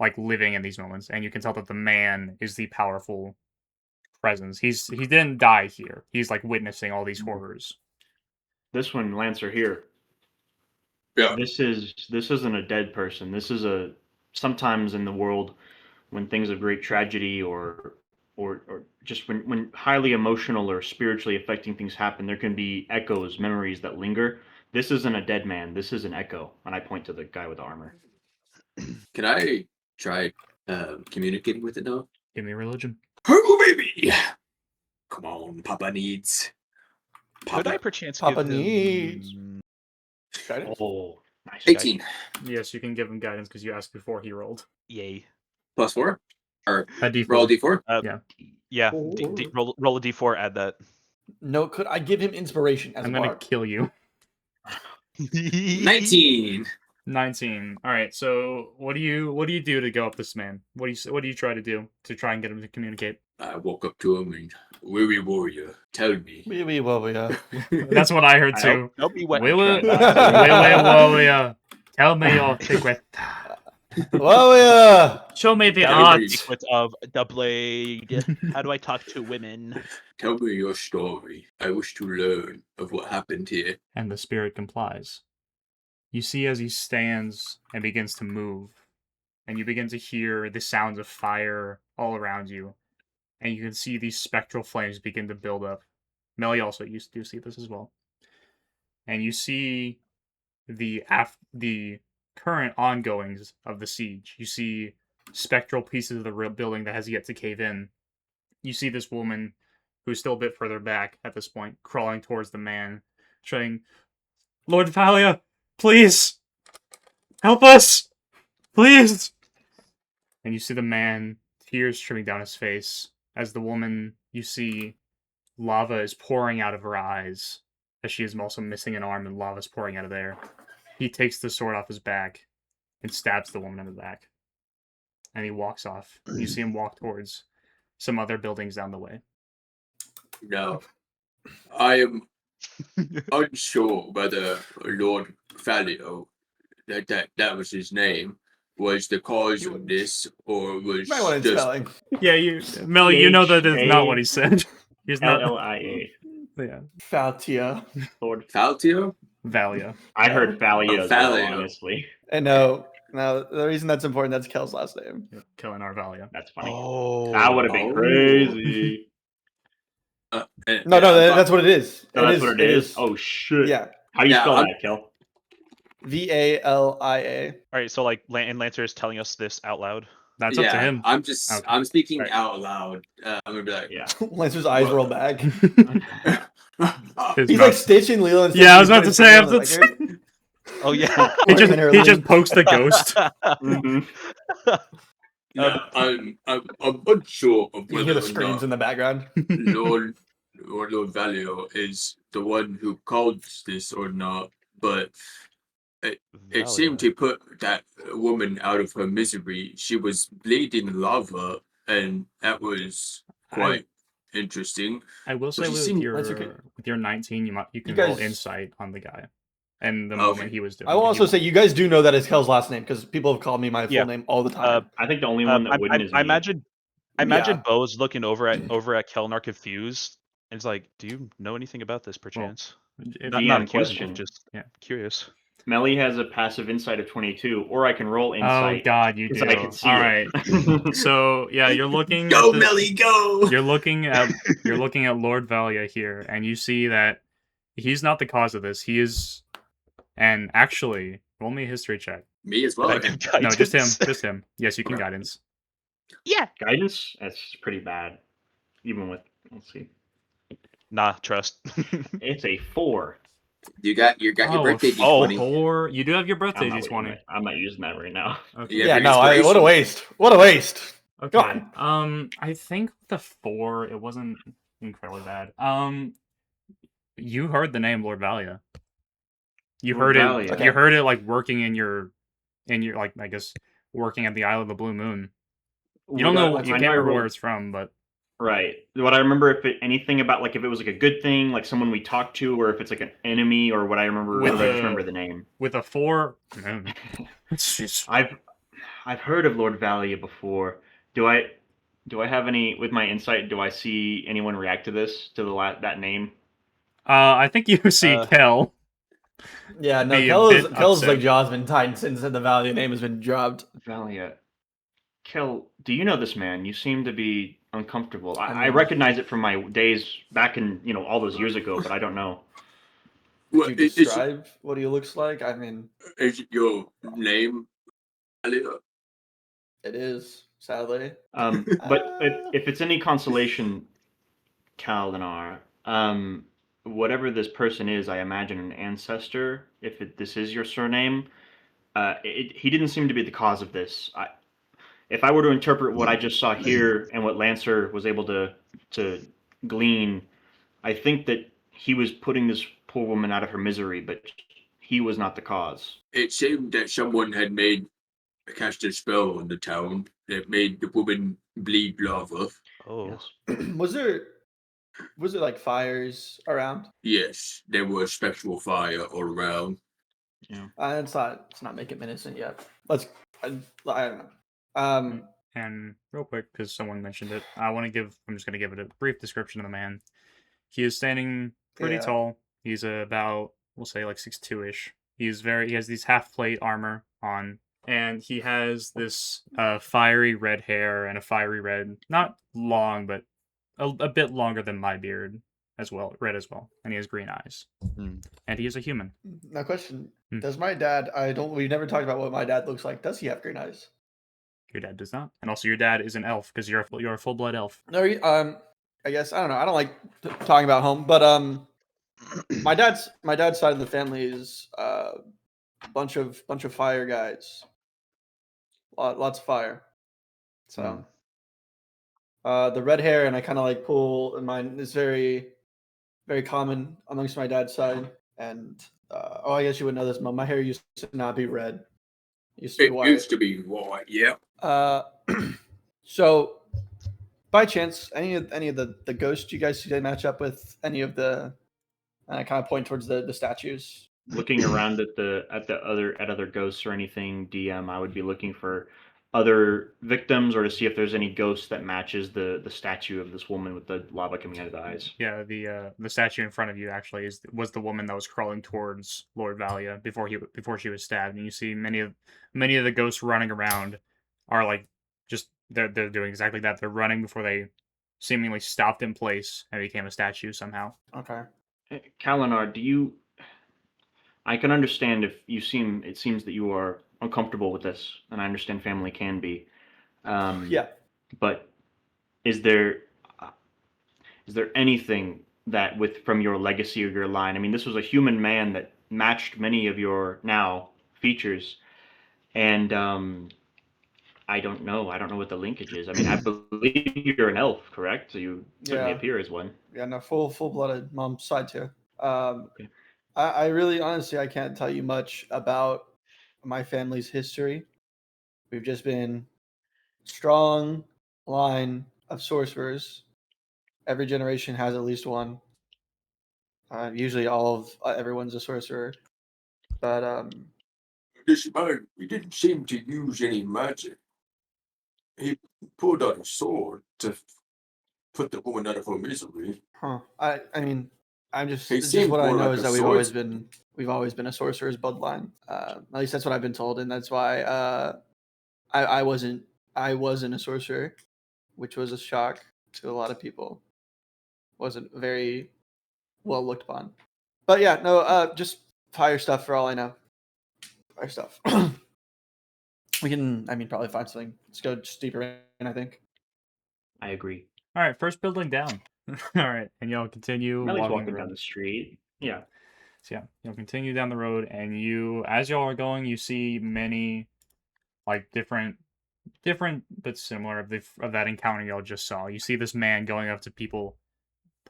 like living in these moments, and you can tell that the man is the powerful presence. He didn't die here. He's like witnessing all these horrors. This one, Lancer here. Yeah. This isn't a dead person. This is sometimes in the world when things of great tragedy or just when highly emotional or spiritually affecting things happen, there can be echoes, memories that linger. This isn't a dead man. This is an echo. And I point to the guy with the armor. Can I try communicating with it now? Give me religion. Oh, baby! Come on, Papa needs. Could I Papa. perchance Papa give him needs. Guidance? Oh, nice. 18 Yes, you can give him guidance because you asked before he rolled. Yay. plus 4? Or A D4. roll D4? Yeah. Yeah. Oh. Roll a d4. Add that. No, could I give him inspiration as I'm a gonna bard? kill you. 19! 19. All right. So what do you do to go up this man? What do you try to do to try and get him to communicate? I walk up to him and, weary warrior, tell me. Wee warrior. That's what I heard too. Don't be wet. Wee and wee try. warrior, tell me your secret. Warrior. Show me the Tell art. me. Secret of the blade. How do I talk to women? Tell me your story. I wish to learn of what happened here. And the spirit complies. You see as he stands and begins to move, and you begin to hear the sounds of fire all around you, and you can see these spectral flames begin to build up. Melly also used to see this as well. And you see the current ongoings of the siege. You see spectral pieces of the real building that has yet to cave in. You see this woman who's still a bit further back at this point, crawling towards the man, saying, "Lord Valia, please help us, please." And you see the man, tears streaming down his face, as the woman, you see lava is pouring out of her eyes, as she is also missing an arm and lava is pouring out of there. He takes the sword off his back and stabs the woman in the back. And he walks off. You see him walk towards some other buildings down the way. No, I am unsure whether Lord Fallio, that was his name, was the cause of this, or was Might want just spelling. Yeah, Mel, you know that is not what he said. He's not. Llia. Yeah, Faltia. Lord. Faltio? Valia. I heard Thalia as well, Thalia. honestly. And no, the reason that's important, that's Kel's last name. Kelenar Valia. That's funny. Oh, That would have been crazy. No, that's what it is. No, that's what it is. Oh shit. Yeah. How do you Yeah, spell I'm- that, Kel? Valia. All right, so like Lancer is telling us this out loud. That's up to him. I'm just, Okay. I'm speaking Right. out loud. I'm gonna be like, Yeah. Lancer's eyes roll back. His He's mouth- like Stitch and Lilo. And Yeah, I was about to Stitch say, and Lilo, like, Oh yeah. he Pointing at her he just link. pokes the ghost. Mhm. no, I'm unsure of You whether hear the or screams not in the background. Lord Valio is the one who caused this or not, but it seemed to put that woman out of her misery. She was bleeding lava, and that was quite interesting. I will say But she seemed- with your 19, you can guys- roll insight on the guy and the Okay. moment he was doing. I will it. also say, you guys do know that is Kel's last name because people have called me my full Yeah. name all the time. I think the only one that wouldn't is I me. imagine Yeah. Beau's looking over at Kelenar confused, and it's like, "Do you know anything about this, perchance?" If not you- not DM accusing, question. just Yeah. curious. Melly has a passive insight of 22, or I can roll Oh insight. God, you 'cause do. I can see All it. right. So yeah, you're looking. Go, at the, Melly, go! You're looking at Lord Valia here, and you see that he's not the cause of this. He is, and actually, roll me a history check. Me as well. No, just him. Just him. Yes, you can Okay. guidance. Yeah. Guidance? That's pretty bad. Even with, let's see. Nah, trust. It's a 4. You got your birthday Oh. D20. 4. You do have your birthday I'm not, D20. I'm not using that right now. Okay. Yeah, Yeah, big no, what a inspiration. waste. What a waste. Okay. Go on. I think the 4, it wasn't incredibly bad. You heard the name Lord Valia. You Lord heard Valia. it. You heard it like working in your like, I guess, working at the Isle of the Blue Moon. You don't know. That's You what can't I remember rolled- where it's from, but Right. What I remember, anything about like if it was like a good thing, like someone we talked to, or if it's like an enemy, or what I remember. With I just the- remember the name. with a 4, it's just. I've heard of Lord Valia before. Do I have any with my insight? Do I see anyone react to this that name? I think you see Kel. Yeah, no, Be a Kel's bit upset. like jaw's been tightened since the Valley name has been dropped. Valia. Kel, do you know this man? You seem to be uncomfortable. I mean- recognize it from my days back in all those years ago, but I don't know. What, Could you is describe what he looks like? I mean, your name? it is, sadly. But if it's any consolation, Kelenar, whatever this person is, I imagine an ancestor. If this is your surname, he didn't seem to be the cause of this. If I were to interpret what I just saw here and what Lancer was able to glean, I think that he was putting this poor woman out of her misery, but he was not the cause. It seemed that someone had cast a spell on the town that made the woman bleed lava. Oh. Yes. was there like fires around? Yes, there was spectral fire all around. It's not making innocent yet. I don't know. And real quick, because someone mentioned it, I'm just gonna give it a brief description of the man. He is standing pretty Yeah. tall. He's about, we'll say, like 6'2"-ish. He has these half plate armor on, and he has this fiery red hair and a fiery red, not long, but a bit longer than my beard. as well, red as well, and he has green eyes, Hmm. and he is a human. Now, question: Hmm. Does my dad? We've never talked about what my dad looks like. Does he have green eyes? Your dad does not, and also your dad is an elf because you're a full blood elf. No. I guess I don't know. I don't like talking about home, but my dad's side of the family is bunch of fire guys. Lots of fire. So the red hair, and I kind of like pull in mine is very very common amongst my dad's side. And I guess you would know this, Mom. My hair used to not be red. It used to be It white. used to be white. Yeah. So by chance, any of the ghosts you guys see they match up with any of the? And I kind of point towards the statues. Looking around at other ghosts or anything, DM, I would be looking for other victims or to see if there's any ghost that matches the statue of this woman with the lava coming out of the eyes. Yeah, the statue in front of you actually was the woman that was crawling towards Lord Valia before she was stabbed, and you see many of the ghosts running around are like just they're doing exactly that. They're running before they seemingly stopped in place and became a statue somehow. Okay. Kelenar, do you? I can understand if it seems that you are uncomfortable with this, and I understand family can be. Yeah. But is there anything that from your legacy or your line? I mean, this was a human man that matched many of your now features, and I don't know. I don't know what the linkage is. I mean, I believe you're an elf, correct? So you certainly Yeah. appear as one. Yeah. No, full blooded mom's side too. Okay. I really honestly I can't tell you much about my family's history. We've just been strong line of sorcerers. Every generation has at least one. Usually, all of everyone's a sorcerer. But This man, he didn't seem to use any magic. He pulled out a sword to put the woman out of her misery. I mean, I'm just He it's just seemed what I more know like is a that swordsman. we've always been a sorcerer's bloodline. At least that's what I've been told, and that's why I wasn't a sorcerer, which was a shock to a lot of people. Wasn't very well looked upon. But yeah, no, just fire stuff for all I know. Fire stuff. We can, I mean, probably find something. Let's go just deeper in, I think. I agree. All right, first building down. All right, and y'all continue Melly's walking walking the down road. the street. Yeah. So yeah, you'll continue down the road, and as y'all are going, you see many, like different but similar of that encounter y'all just saw. You see this man going up to people,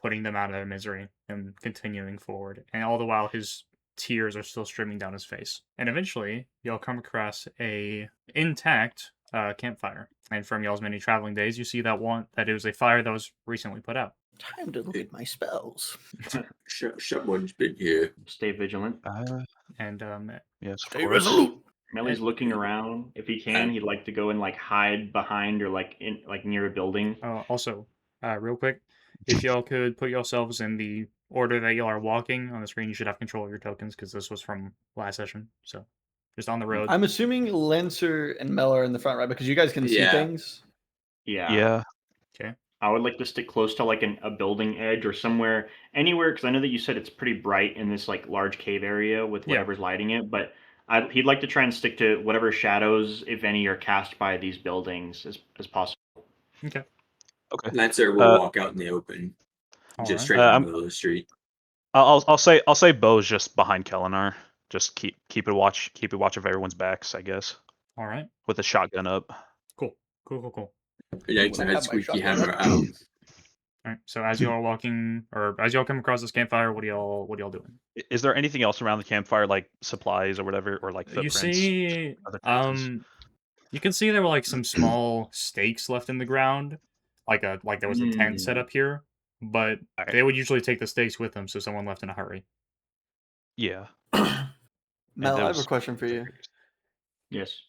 putting them out of their misery, and continuing forward, and all the while his tears are still streaming down his face. And eventually, y'all come across a intact campfire, and from y'all's many traveling days, you see that it was a fire that was recently put out. Time to look at my spells. Someone's been here. Stay vigilant. And Yes, of Stay course. resolute. Melly's looking around. If he can, he'd like to go and like hide behind or like near a building. Also, real quick, if y'all could put yourselves in the order that y'all are walking on the screen, you should have control of your tokens because this was from last session. So, just on the road. I'm assuming Lancer and Mel are in the front, right? Because you guys can see Yeah. things. Yeah. Yeah. Okay. I would like to stick close to like a building edge or somewhere, anywhere, because I know that you said it's pretty bright in this like large cave area with whatever's lighting it, but he'd like to try and stick to whatever shadows, if any, are cast by these buildings as possible. Okay. Okay. Lancer will walk out in the open, All just right. straight in the middle of the street. I'll say Beau's just behind Kelenar. Just keep a watch of everyone's backs, I guess, All right. with the shotgun up. Cool. Yikes, When I and have that my squeaky shotgun hammer up. out. All right. So as y'all are walking, or as y'all come across this campfire, what are y'all doing? Is there anything else around the campfire, like supplies or whatever, or like You footprints? see, other traces? you can see there were like some small stakes left in the ground, like there was a tent set up here, but Alright. they would usually take the stakes with them, so someone left in a hurry. Yeah. Mel, I have a those- question for you. Yes.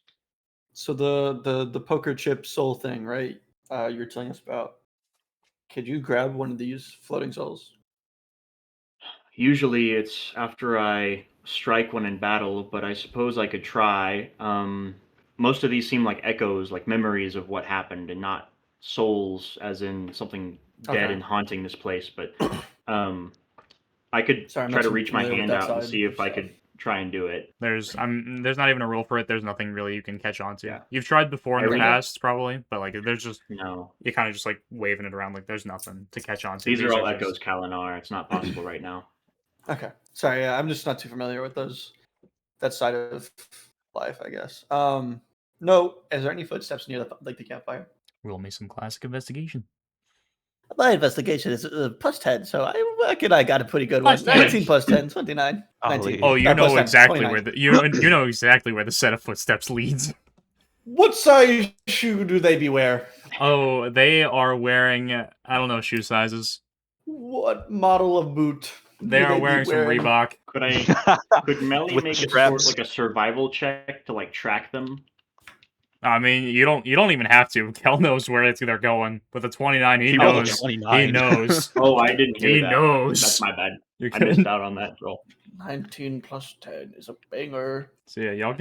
So the poker chip soul thing, right? You were telling us about. Could you grab one of these floating souls? Usually it's after I strike one in battle, but I suppose I could try. Most of these seem like echoes, like memories of what happened, and not souls, as in something dead Okay. and haunting this place. But I could Sorry, I'm try not to too reach my familiar with hand that out and side see of if I stuff. could try and do it. There's not even a rule for it. There's nothing really you can catch on to. Yeah. You've tried before in the Irithym? past, probably, but like there's just No, you're kind of just like waving it around like there's nothing to catch on to. these are all just- echoes, Kelenar. It's not possible right now. Okay. Sorry, yeah, I'm just not too familiar with that side of life, I guess. No, is there any footsteps near the campfire? Roll me some classic investigation. My investigation is +10, so I reckon I got a pretty good one. +10. 19 +10, 29. 19. Golly. Oh, you Not know +10, exactly 29. where the you know exactly where the set of footsteps leads. What size shoe do they beware? Oh, they are wearing I don't know shoe sizes. What model of boot? They do are be wearing some Reebok. Could Melly With make straps. like a survival check to like track them? I mean, you don't even have to. Kel knows where they're going. With the 29, he He Oh, knows. 29. He knows. Oh, I didn't hear He that. knows. That's my bad. You're I missed good. out on that roll. 19 +10 is a banger. So yeah, y'all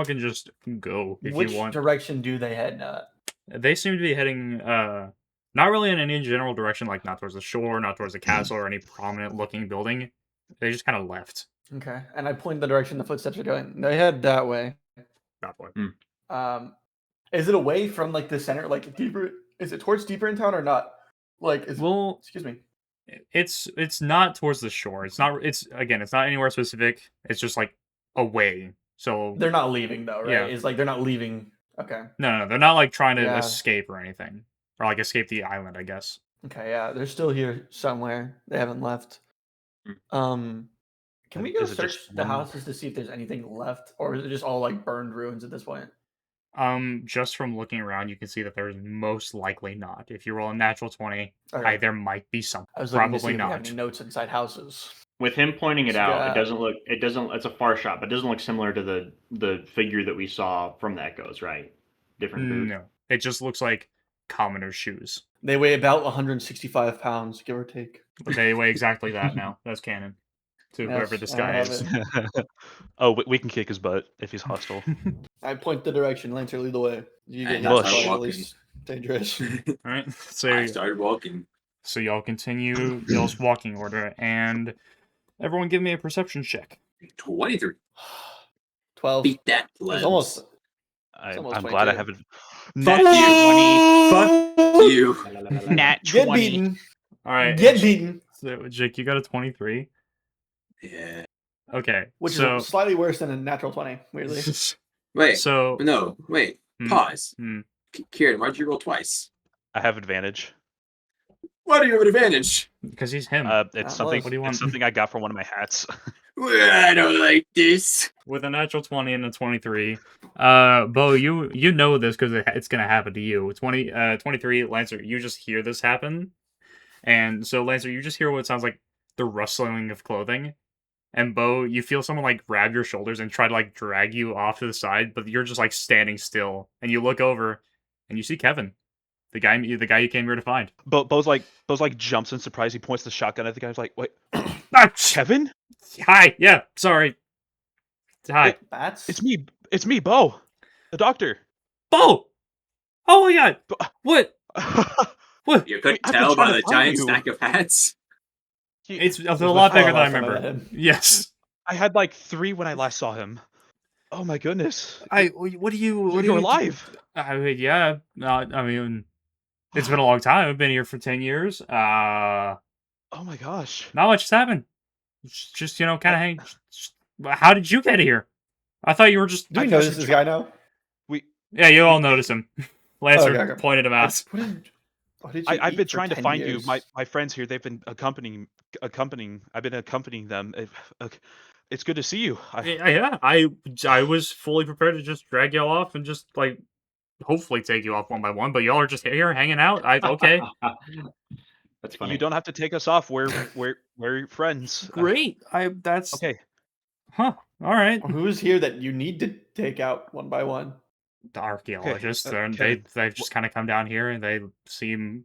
can just go if Which you want. direction do they head now? They seem to be heading not really in any general direction, like not towards the shore, not towards the castle or any prominent looking building. They just kind of left Okay, and I point the direction the footsteps are going. They head that way. that way. Is it away from like the center, like deeper? Is it towards deeper in town or not? Like, Well, excuse me. it's not towards the shore. It's not. It's not anywhere specific. It's just like away. So They're not leaving though, right? Yeah. It's like they're not leaving. Okay. no, they're not like trying to Yeah. escape or anything, or like escape the island. I guess. Okay, yeah, they're still here somewhere. They haven't left. Can we go Is it search just the one? houses to see if there's anything left, or is it just all like burned ruins at this point? Just from looking around, you can see that there's most likely not. If you roll a natural 20, Okay. there might be some. I was looking to see Probably if we have not. any notes inside houses. With him pointing it So, out, yeah. it doesn't. It's a far shot, but it doesn't look similar to the figure that we saw from the echoes, right? Different boot. No, it just looks like commoner shoes. They weigh about 165 pounds, give or take. But they weigh exactly that now. That's canon. To whoever Yes, this I guy have is. it. Oh, we can kick his butt if he's hostile. I point the direction. Lancer, lead the way. You get And I much start at walking. least dangerous. Alright, I started walking. so y'all continue y'all's walking order, and everyone give me a perception check. 23. 12. Beat that It's lens. almost. I'm almost glad I 22. haven't. Fuck you. Fuck you. Nat Get 20. beaten. Alright. Get beaten. So, Jake, you got a 23. Yeah. Okay. Which so, is slightly worse than a natural 20, weirdly. Wait. so No. Wait. Hmm. Pause. Hmm. Kieran, why'd you roll twice? I have advantage. Why do you have an advantage? because he's him. It's That something. was- What do you want? It's something I got from one of my hats. I don't like this. With a natural 20 and a 23. Beau, you know this because it's going to happen to you. 23, Lancer, you just hear this happen. And so, Lancer, you just hear what sounds like the rustling of clothing. And Beau, you feel someone like grab your shoulders and try to like drag you off to the side, but you're just like standing still. And you look over and you see Kevin, the guy you came here to find. Beau's like jumps in surprise. He points the shotgun at the guy's like, "Wait, Ah, Kevin? hi, yeah, sorry. Hi. Bats? It's me, Beau, the doctor." Beau! Oh my god! Bo- What? What? You couldn't I've been tell by trying the to find giant you. stack of hats. It's a There's lot no bigger than I last time remember. met him. Yes. I had like 3 when I last saw him. Oh my goodness! What do you? You're alive. I mean, yeah. I mean, it's been a long time. I've been here for 10 years. Not Oh my gosh! much has happened. Just kind of hang. How did you get here? I thought you were just. Do we notice this guy now? Yeah, you all notice him. Lancer Okay. pointed him out. What did you I've eat been for trying to 10 find years? you. My friends here, they've been accompanying. I've been accompanying them. It's good to see you. Yeah, I was fully prepared to just drag y'all off and just like hopefully take you off one by one, but y'all are just here hanging out. Okay. That's funny. You don't have to take us off. We're friends. Great. That's Okay. Huh. All right. Who's here that you need to take out one by one? The archaeologists. Kevin. They've just kind of come down here and they seem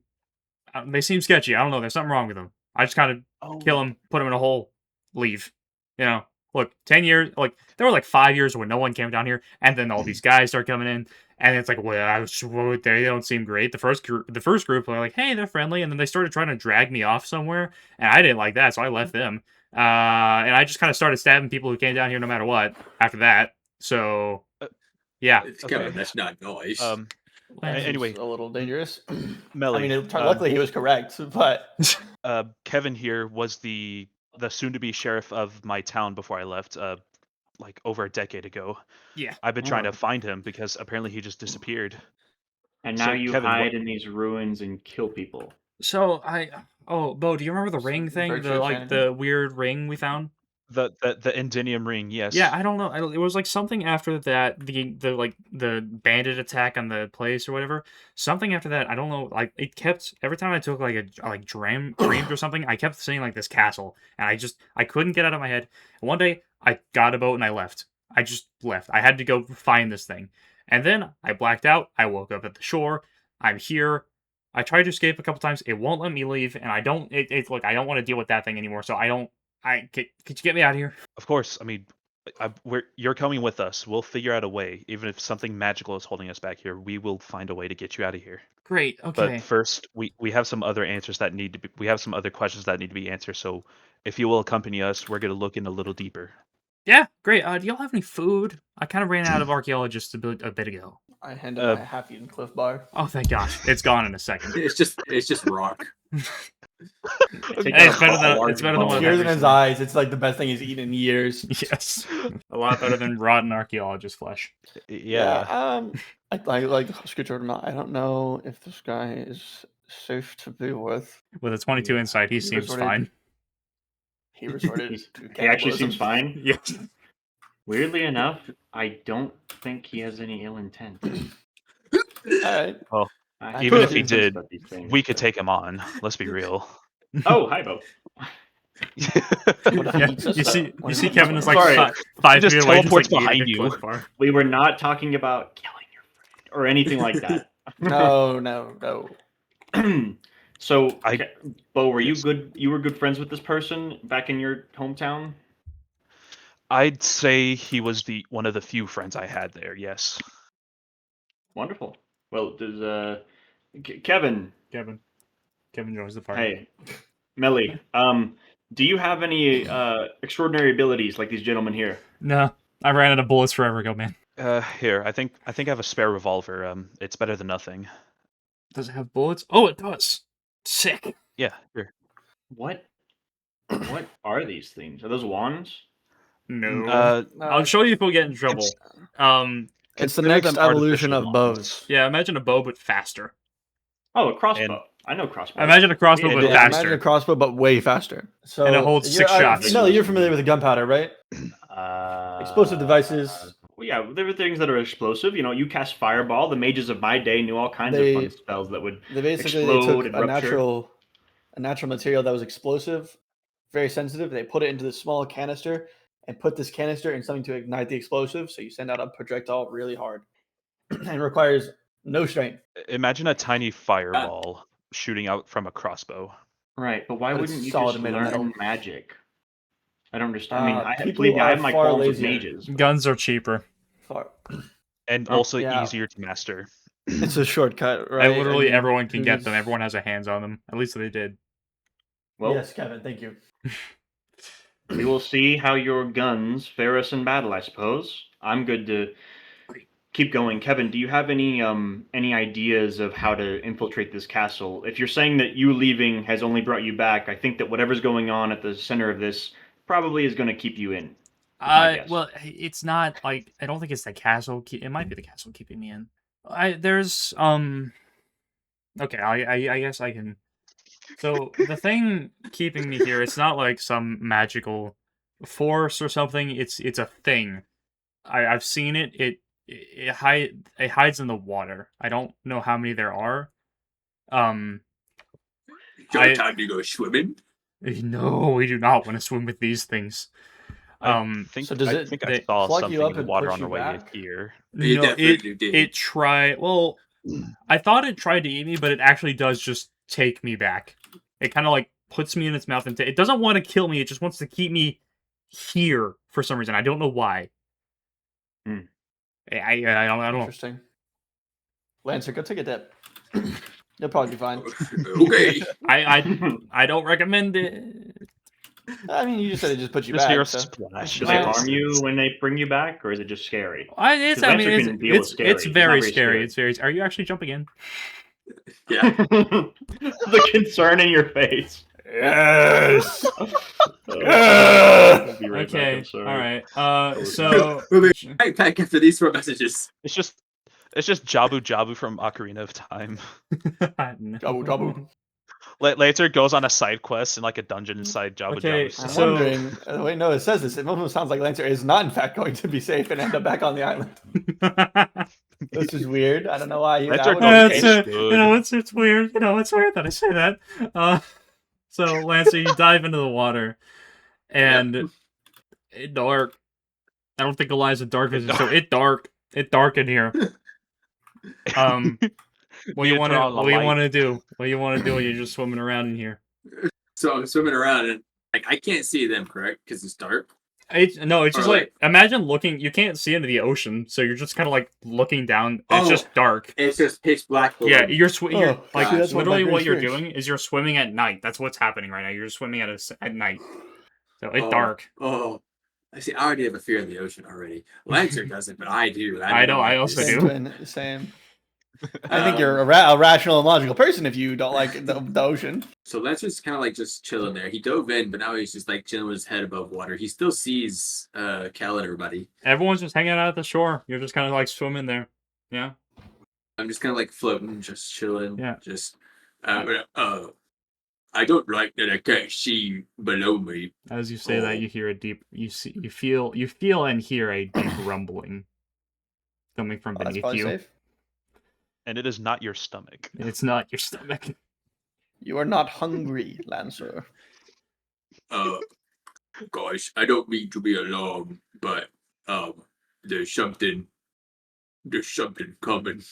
sketchy. I don't know. There's something wrong with them. I just kind of Oh, kill them, put them in a hole, leave. You know. look, 10 years, like, there were like 5 years when no one came down here, and then all these guys start coming in, and it's like, well, they don't seem great. The first group were like, hey, they're friendly, and then they started trying to drag me off somewhere, and I didn't like that, so I left them. And I just kind of started stabbing people who came down here no matter what after that. So, yeah. It's Okay. Kevin, that's not nice. Anyway, a little dangerous. Melly, Luckily he was correct, but Kevin here was the soon-to-be sheriff of my town before I left, like over a decade ago. Yeah. I've been trying to Oh. find him because apparently he just disappeared. And So, now you Kevin, hide in these ruins and kill people. So, Beau, do you remember the ring thing? virtue The, of like, sanity. the weird ring we found? The Endinium ring, yes. Yeah, I don't know. It was like something after that, the bandit attack on the place or whatever. Something after that, I don't know. Like it kept every time I took like a dreams or something, I kept seeing like this castle, and I couldn't get out of my head. One day I got a boat and I left. I just left. I had to go find this thing, and then I blacked out. I woke up at the shore. I'm here. I tried to escape a couple times. It won't let me leave, and I don't. It's like I don't want to deal with that thing anymore. So I don't. Could you get me out of here? Of course. I mean, you're coming with us. We'll figure out a way. Even if something magical is holding us back here, we will find a way to get you out of here. Great. Okay. But first, we have some other answers that need to be. We have some other questions that need to be answered. So, if you will accompany us, we're gonna look in a little deeper. Yeah, great. Do y'all have any food? I kind of ran out of archaeologists a bit ago. I handed my half-eaten Cliff Bar. Oh, thank gosh. It's gone in a second. It's just rock. Take Hey, a it's better than large what bone. I've Tears in had his eyes. It's like the best thing he's eaten in years. recently. Yes. A lot better than rotten archaeologist flesh. Yeah. I like the scripture or not. I don't know if this guy is safe to be with. With a 22 insight, he He seems resorted- fine. He resorted to He actually seems cannibalism. fine. Yes. Weirdly enough, I don't think he has any ill intent. All right. I Even have if he feelings did, about these things, we could but- take him on. Let's be real. Oh, hi, Beau. What if he Yeah, eats us, you though? see, What you if see he Kevin eats is us? like Sorry. five Just feet away, teleports just, like, behind eating a you. Cliff Bar. We were not talking about killing your friend or anything like that. No. So, I- Beau, were you yes. good? You were good friends with this person back in your hometown? I'd say he was one of the few friends I had there. Yes. Wonderful. Well, does Kevin? Kevin joins the party. Hey, Melly. Do you have any extraordinary abilities like these gentlemen here? No, I ran out of bullets forever ago, man. Here, I think I have a spare revolver. It's better than nothing. Does it have bullets? Oh, it does. Sick. Yeah, here. What? What are these things? Are those wands? No. No, I'll show you if we get in trouble. It's- it's the Consider next them evolution artificial of ones. bows. Yeah, imagine a bow but faster. Oh, a crossbow. I know crossbow. Imagine a crossbow Yeah, but yeah, faster. Imagine a crossbow, but way faster. So And it holds 6 shots. No, you're familiar with the gunpowder, right? Explosive devices. Well, yeah, there are things that are explosive. You know, you cast fireball. The mages of my day knew all kinds of fun spells that would. They Explode took and a rupture. natural material that was explosive, very sensitive. They put it into this small canister and put this canister in something to ignite the explosive. So you send out a projectile really hard, and requires no strength. Imagine a tiny fireball shooting out from a crossbow. Right, but why But it's wouldn't you solid just made of learn metal. magic? I don't understand. I mean, People believe me, I are have my far qualms with lazier. mages. but- Guns are cheaper. Far. And Oh, also yeah. easier to master. It's a shortcut, right? And literally I mean, everyone can get who's- them. Everyone has their hands on them. At least they did. Well, yes, Kevin. Thank you. we will see how your guns fare us in battle, I suppose. I'm good to keep going. Kevin, do you have any ideas of how to infiltrate this castle? If you're saying that you leaving has only brought you back, I think that whatever's going on at the center of this probably is going to keep you in. my guess. Well, it's not like I don't think it's the castle. It might be the castle keeping me in. There's Okay, I guess I can. So the thing keeping me here, it's not like some magical force or something. It's a thing. I've seen it. It hides in the water. I don't know how many there are. Time to go swimming. No, we do not want to swim with these things. I think, so does I it- think I they saw pluck something you up in the and water push on you our way back? here. You No, definitely did. it tried. Well, I thought it tried to eat me, but it actually does just take me back. It kind of like puts me in its mouth and it doesn't want to kill me. It just wants to keep me here for some reason. I don't know why. Hmm. I don't know. Interesting. Lancer, go take a dip. You'll probably be fine. Okay. I don't recommend it. I mean, you just said it just put you Just hear back. a So. splash. Do of they Well, harm you acid. when they bring you back, or is it just scary? I mean, Lancer can deal with scary. it's He's very not very scary. scared. It's very. Are you actually jumping in? Yeah. The concern in your face. Yes. I'll be right back, Okay. I'm sorry. All right. Totally So We'll be right back after these 4 messages. It's just Jabu Jabu from Ocarina of Time. No. Double, double. Later goes on a side quest in like a dungeon inside Jabu Okay, Jabu's I'm So- wondering. Wait, no, it says this. It almost sounds like Lancer is not, in fact, going to be safe and end up back on the island. This is weird. I don't know why you. Lancer That would goes, be it's the case. good. you know it's weird. You know it's weird that I say that. So Lancer, you dive into the water, and it dark. I don't think Eliza dark is so it dark. It dark in here. What you Need to want turn to on the what you light. want to do? What you want to do? You're just swimming around in here. So I'm swimming around and like I can't see them, correct? Because it's dark. No, it's just Or, like imagine looking. You can't see into the ocean, so you're just kind of like looking down. It's Oh. just dark. It's just pitch black. below Yeah, me. you're Oh, like see, that's one of my literally what greatest you're fears. doing is you're swimming at night. That's what's happening right now. You're just swimming at night. So it's Oh. dark. Oh, I see. I already have a fear of the ocean already. Lancer doesn't, but I do. I know, I like also this. do. Same twin, same. I think you're a rational and logical person if you don't like the ocean. So Lancer's kind of like just chilling there. He dove in, but now he's just like chilling with his head above water. He still sees Cal and everybody. Everyone's just hanging out at the shore. You're just kind of like swimming there. Yeah. I'm just kind of like floating, just chilling. Yeah. Just I don't like that I can't see below me. As you say that, you hear a deep. You feel and hear a deep rumbling coming from Oh, that's beneath probably you. safe. And it is not your stomach. It's not your stomach. You are not hungry, Lancer. Gosh, I don't mean to be alarmed, but there's something coming.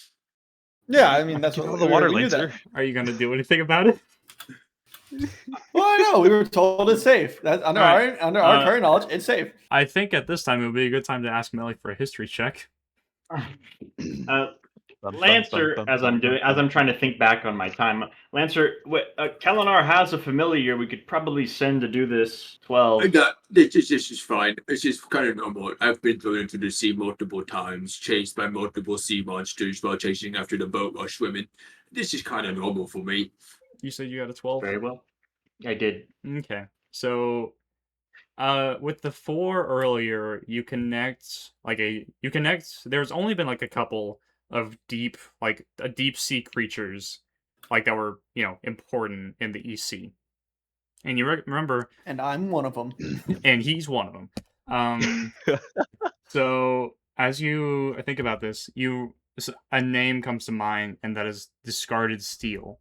Yeah, I mean that's Get what out of the water, we knew that. Lancer. Are you gonna do anything about it? Well, I know we were told it's safe. That's under Alright, our current knowledge, it's safe. I think at this time it would be a good time to ask Melly for a history check. Lancer, as I'm trying to think back on my time, Lancer, Kelenar has a familiar we could probably send to do this 12. This is fine. It's just kind of normal. I've been thrown into the sea multiple times, chased by multiple sea monsters while chasing after the boat while swimming. This is kind of normal for me. You said you got a 12? Very well. I did. Okay. So with the 4 earlier, you connect there's only been like a couple of deep sea creatures like that were, important in the EC. And you remember, And I'm one of them. and he's one of them. So as you think about this, a name comes to mind, and that is Discarded Steel.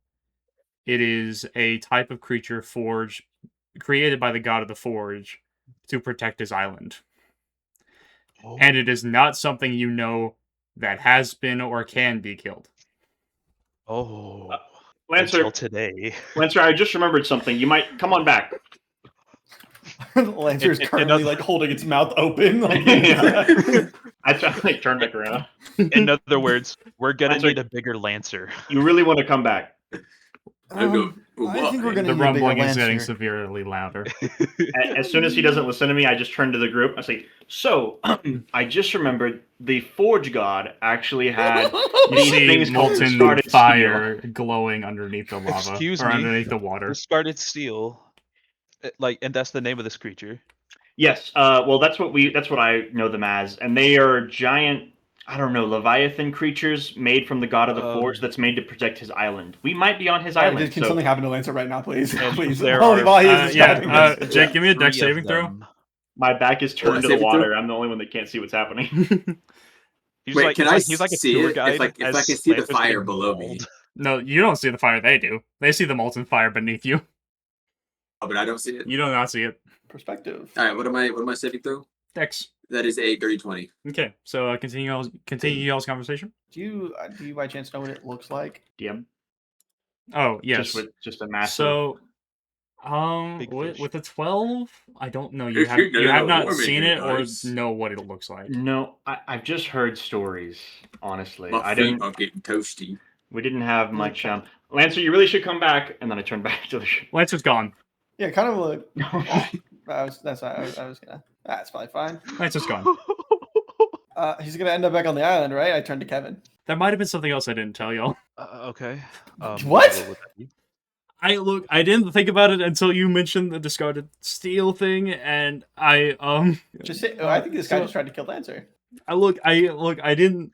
It is a type of creature created by the god of the Forge to protect his island. Oh. And it is not something that has been or can be killed. Oh. Lancer, Until today. Lancer, I just remembered something. You might come on back. Lancer's currently like holding its mouth open. Like, Yeah. I try to turn back around. In other words, we're gonna Lancer- need a bigger Lancer. You really want to come back? I think we're gonna The need a bigger rumbling is getting Lancer. severely louder. As soon as he doesn't listen to me, I just turn to the group. I say, "So, I just remembered the Forge God actually had You these see things called molten discarded fire glowing underneath the lava, Excuse or me? underneath the water. Discarded steel. And that's the name of this creature. Yes. Well, that's what I know them as, and they are giant. I don't know, Leviathan creatures made from the god of the Forge that's made to protect his island. We might be on his Alright, island. can so- something happen to Lancer right now, please? And Please. there Only are- while he is describing this. Jake, give me a dex 3 of saving throw. them. My back is turned to the saving throw? water. I'm the only one that can't see what's happening. He's Wait, like, can he's like a see tour it? guide. If I can as see the Lancer's fire getting below me. mauled. No, you don't see the fire. They do. They see the molten fire beneath you. Oh, but I don't see it. You do not see it. Perspective. All right, what am I saving through? Dex. That is a dirty 20. Okay, so continue y'all's conversation. Do you by chance know what it looks like? DM. Oh yes. Just a massive. So Big with, fish. with a 12, I don't know. If you're You have not warming seen your it or guys. know what it looks like. No, I've just heard stories. Honestly, My I feet didn't. are getting toasty. We didn't have Like much. Lancer, you really should come back. And then I turned back to the ship. Lancer's gone. Yeah, kind of look. That's what I was gonna. That's probably fine. Lancer's gone. He's gonna end up back on the island, right? I turned to Kevin. There might have been something else I didn't tell y'all. Okay. What? would that be? I didn't think about it until you mentioned the discarded steel thing, and Just say, I think this guy so- just tried to kill Lancer. I didn't.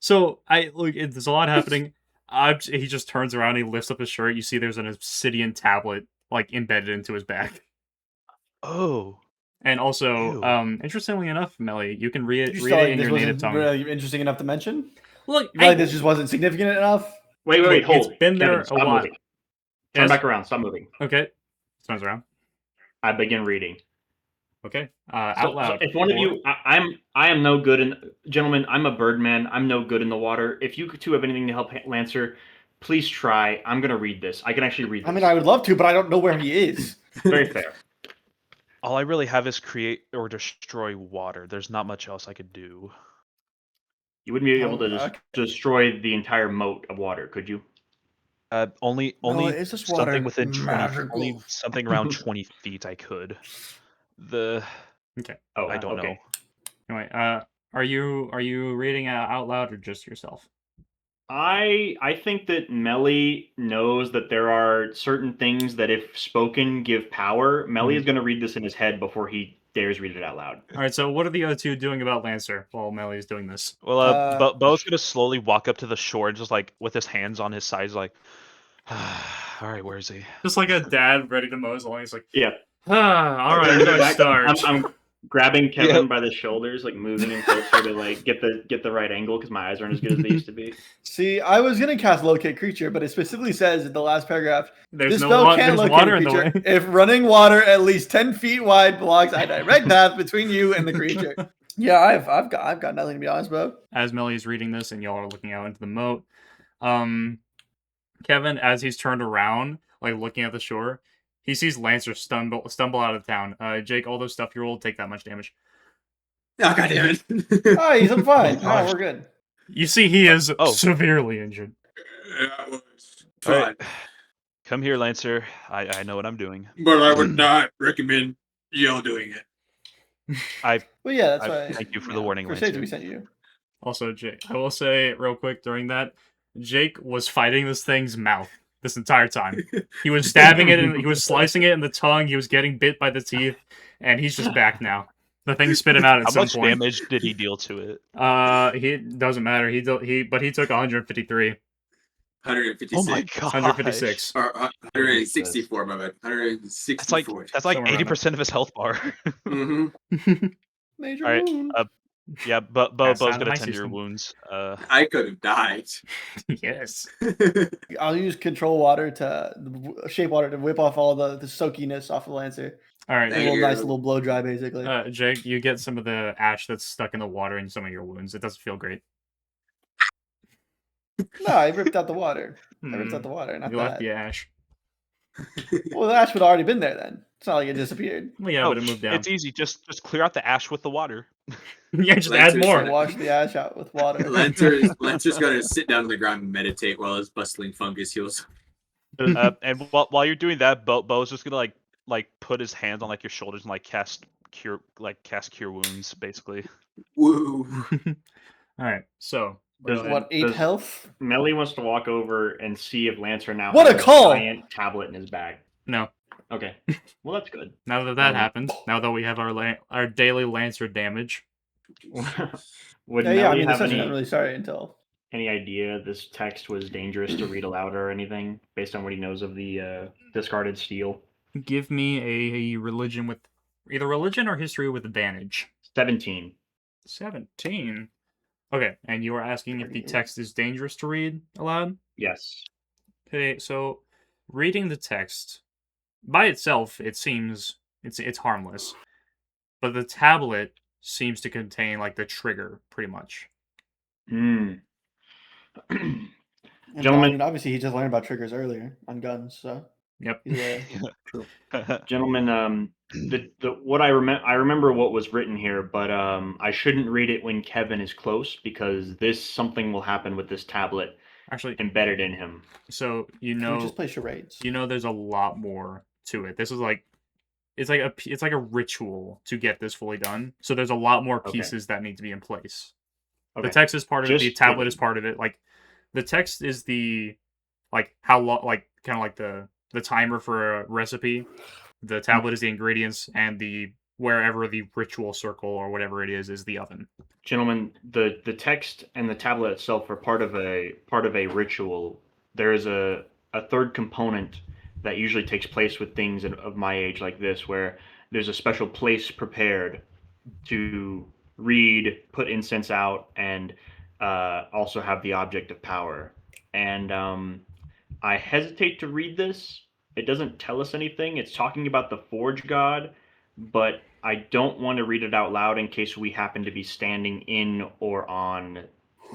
So there's a lot happening. He just turns around, he lifts up his shirt. You see, there's an obsidian tablet like embedded into his back. Oh. And also, Ew. interestingly enough, Melly, you can read You it felt like in this your native wasn't tongue. really interesting enough to mention. Look, You feel like this just wasn't significant enough. Wait, Look, hold. it's been there Kevin, a stop while. moving. Turn Yes? back around. Stop moving. Okay, turns around. I begin reading. Okay, So, out loud. if one of you, I am no good in, gentlemen. I'm a birdman. I'm no good in the water. If you two have anything to help Lancer, please try. I'm gonna read this. I can actually read this. I mean, I would love to, but I don't know where he is. Very fair. All I really have is create or destroy water. There's not much else I could do. You wouldn't be able to just Okay. destroy the entire moat of water, could you? Only it's just water. something within 20, Magical. only something around 20 feet I could. Okay. Oh, I don't okay. know. Anyway, are you reading out loud or just yourself? I think that Melly knows that there are certain things that, if spoken, give power. Melly is going to read this in his head before he dares read it out loud. All right. So what are the other two doing about Lancer while Melly is doing this? Well, Beau's gonna slowly walk up to the shore and just like with his hands on his sides, like, all right, where is he? Just like a dad ready to mow his lawn. He's like, Yeah. all right, where do I start? I'm grabbing Kevin Yep. by the shoulders, like moving him closer to like get the right angle because my eyes aren't as good as they used to be. See, I was gonna cast locate creature, but it specifically says in the last paragraph, There's this no spell wa- can't there's locate water a in the creature way. if running water at least 10 feet wide blocks a direct path between you and the creature. Yeah, I've got nothing to be honest about. As Melly is reading this and y'all are looking out into the moat, Kevin, as he's turned around, like looking at the shore, he sees Lancer stumble out of town. Jake, all those stuff you rolled take that much damage. Oh, God damn it. Oh, he's fine. Oh, No, gosh. we're good. You see, he is Oh. severely injured. That was All fun. right, come here, Lancer. I know what I'm doing. But I would not recommend y'all doing it. Well, yeah, that's I why. thank you for the warning, Crusades Lancer. we sent you. Also, Jake, I will say real quick during that, Jake was fighting this thing's mouth this entire time. He was stabbing it and he was slicing it in the tongue. He was getting bit by the teeth, and he's just back now. The thing spit him out at How some much point. damage did he deal to it? He doesn't matter. He took 153, 156. Oh my god, 156. Or 164, my bad. 164. That's like Somewhere around 80% of his health bar. Mm-hmm. Major All right, wound. Yeah, but That Beau's sounded gonna nice, tend to your Houston. wounds. I could have died. Yes. I'll use control water shape water to whip off all the soakiness off of Lancer. All right, A Thank little you. nice little blow dry, basically. Jake, you get some of the ash that's stuck in the water in some of your wounds. It doesn't feel great. No, I ripped out the water. I ripped Hmm. out the water, not You left that. the ash. Well, the ash would have already been there then. It's not like it disappeared. Well, yeah, but it moved down. It's easy. Just clear out the ash with the water. Yeah, just Lancer's add more. gonna- Wash the ash out with water. Lancer's gonna sit down on the ground and meditate while his bustling fungus heals. And while you're doing that, Beau's just gonna like put his hands on like your shoulders and like cast cure wounds, basically. Woo. All right, so Does go What, ahead. 8 Does- health? Melly wants to walk over and see if Lancer now What has a call! giant tablet in his bag. No, Okay, well that's good. now that Um, happened, now that we have our daily Lancer damage, Would Yeah, I Melly mean, the have session any hasn't really started until. any idea this text was dangerous to read aloud or anything, based on what he knows of the discarded steel? give me a religion with either religion or history with advantage. 17. 17. Okay, and you are asking if the text is dangerous to read aloud? Yes. Okay, so reading the text by itself, it seems it's harmless, but the tablet seems to contain like the trigger, pretty much. Hmm. And, Gentlemen- I mean, obviously, he just learned about triggers earlier on guns, so. Yep. Yeah. Gentlemen, what I remember what was written here, but I shouldn't read it when Kevin is close because something will happen with this tablet Actually, embedded in him. so Can we just play charades? there's a lot more to it. This is like it's like a ritual to get this fully done. So there's a lot more Okay. pieces that need to be in place. Okay. The text is part of it. The Just tablet is part of it. Like the text is the like how long, like kind of like the timer for a recipe. The tablet is the ingredients, and the wherever the ritual circle or whatever it is the oven. Gentlemen, the text and the tablet itself are part of a ritual. There is a third component that usually takes place with things of my age like this, where there's a special place prepared to read, put incense out, and also have the object of power. And I hesitate to read this. It doesn't tell us anything. It's talking about the Forge God, but I don't want to read it out loud in case we happen to be standing in or on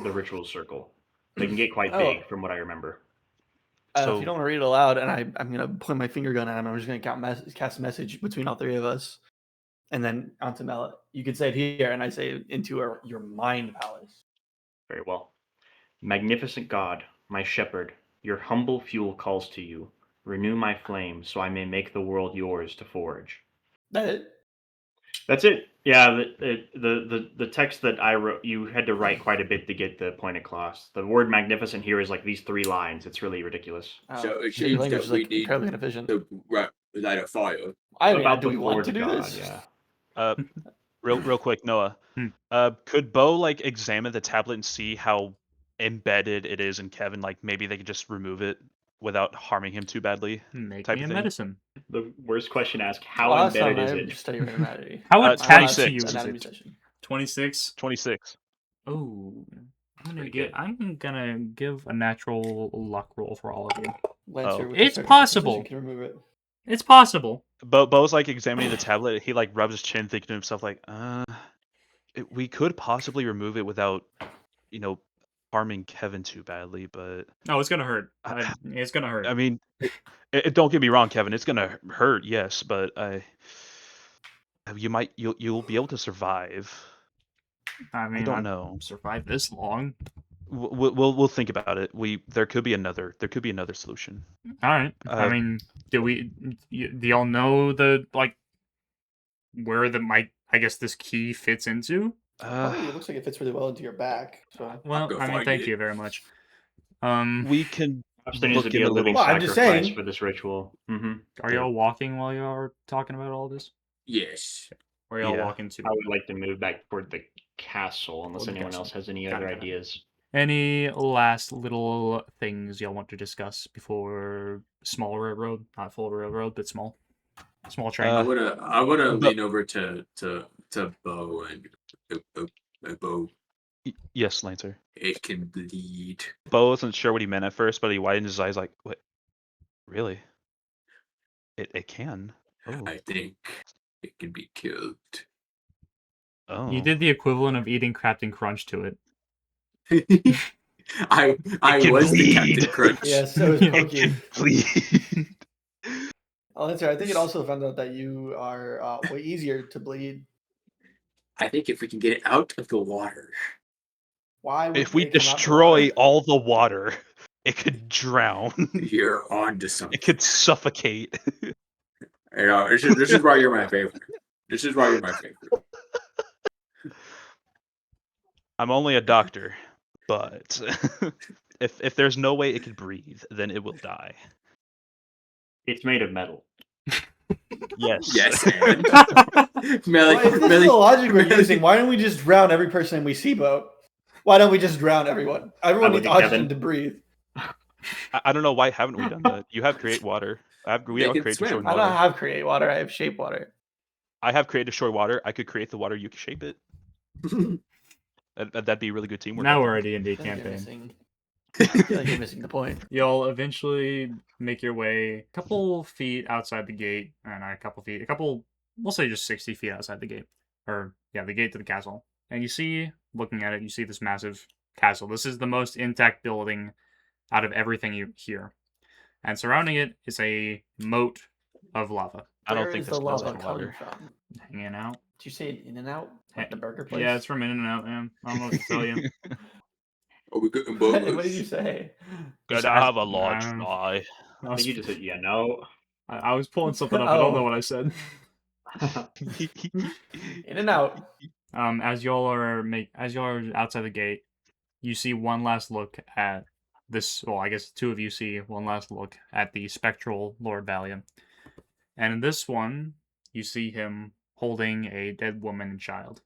the ritual circle. They can get quite big from what I remember. If So- you don't want to read it aloud, and I'm going to point my finger gun at him, I'm just going to cast a message between all three of us, and then onto Mela. You could say it here, and I say it into your mind palace. Very well. Magnificent God, my shepherd, your humble fuel calls to you. Renew my flame so I may make the world yours to forge. That it? That's it. Yeah, the text that I wrote, you had to write quite a bit to get the point across. The word magnificent here is like these 3 lines. It's really ridiculous. So it your seems language that is we like need incredibly inefficient. to light a fire. I mean, About do the we want to Forge do God, this? yeah. Real quick, Noah. Could Beau like examine the tablet and see how embedded it is in Kevin? Like maybe they could just remove it without harming him too badly. Make Type me of a thing? medicine. The worst question to ask, how Last time embedded is I it? studied anatomy. How Uh, attached to 26. you is Anatomy it? session. 26. 26. Oh, pretty good. I'm gonna give a natural luck roll for all of you. Lancer, Oh. with the It's second possible. precision, can remove it. It's possible. Beau's like examining the tablet. He like rubs his chin, thinking to himself like, we could possibly remove it without, harming Kevin too badly. But Oh, it's gonna hurt. I- It's gonna hurt. I mean, don't get me wrong, Kevin. It's gonna hurt, yes, but you'll be able to survive. I mean, don't I've know. survived this long. We'll think about it. There could be another solution. All right. I mean, do y'all know where I guess this key fits into? Probably, it looks like it fits really well into your back. So Well, go I mean, find thank it. you very much. We can Perhaps there needs to look be in a a little. living Well, I'm just sacrifice saying. for this ritual. Are y'all walking while you're talking about all this? Yes. Or are y'all Yeah. walking to? I would like to move back toward the castle unless Toward the anyone castle. else has any Got it, other got it. ideas. Any last little things y'all want to discuss before small railroad, not full railroad, but small train? I wanna but- lean over to Beau and Beau. Yes, Lancer. It can bleed. Beau wasn't sure what he meant at first, but he widened his eyes like, "What? Really? It can? Oh, I think it can be killed. oh." You did the equivalent of eating Captain Crunch to it. I can was the bleed. Captain Crunch. yeah, so is Yeah. Pokey. Please. Oh, that's right. I think it also found out that you are way easier to bleed. I think if we can get it out of the water. Why would If we they come out the destroy water? all the water, it could drown. You're on to something. It could suffocate. You know, this is why you're my favorite. This is why you're my favorite. I'm only a doctor, but if there's no way it could breathe, then it will die. It's made of metal. Yes. Yes, and Melly, Well, if this is the logic we're using, why don't we just drown every person we see, Beau? Why don't we just drown everyone? Everyone Look needs at oxygen Kevin. to breathe. I don't know why haven't we done that. You have create water. We They have can create swim. destroy I don't water. have create water. I have shape water. I have create destroy water. I could create the water. You can shape it. That'd be really good teamwork. Now I we're a think. D&D I feel like you're campaign. missing- I feel like you're missing the point. You'll eventually make your way a couple feet outside the gate, and we'll say just 60 feet outside the gate. Or, yeah, the gate to the castle. And you see, looking at it, you see this massive castle. This is the most intact building out of everything you hear. And surrounding it is a moat of lava I don't Where think is this the smells lava like coming water. from? hanging out. Did you say In and Out, like the burger place? Yeah, it's from In and Out, man. I don't know what to tell you. Are we cooking What burgers? did you say? Could Just I ask- have a large I don't know. fry? I I was, think you just said, yeah, no. I was pulling something up. I don't know Oh. what I said. In and Out. As y'all are outside the gate, you see one last look at this. Well, I guess two of you see one last look at the spectral Lord Valiant, and in this one, you see him holding a dead woman and child.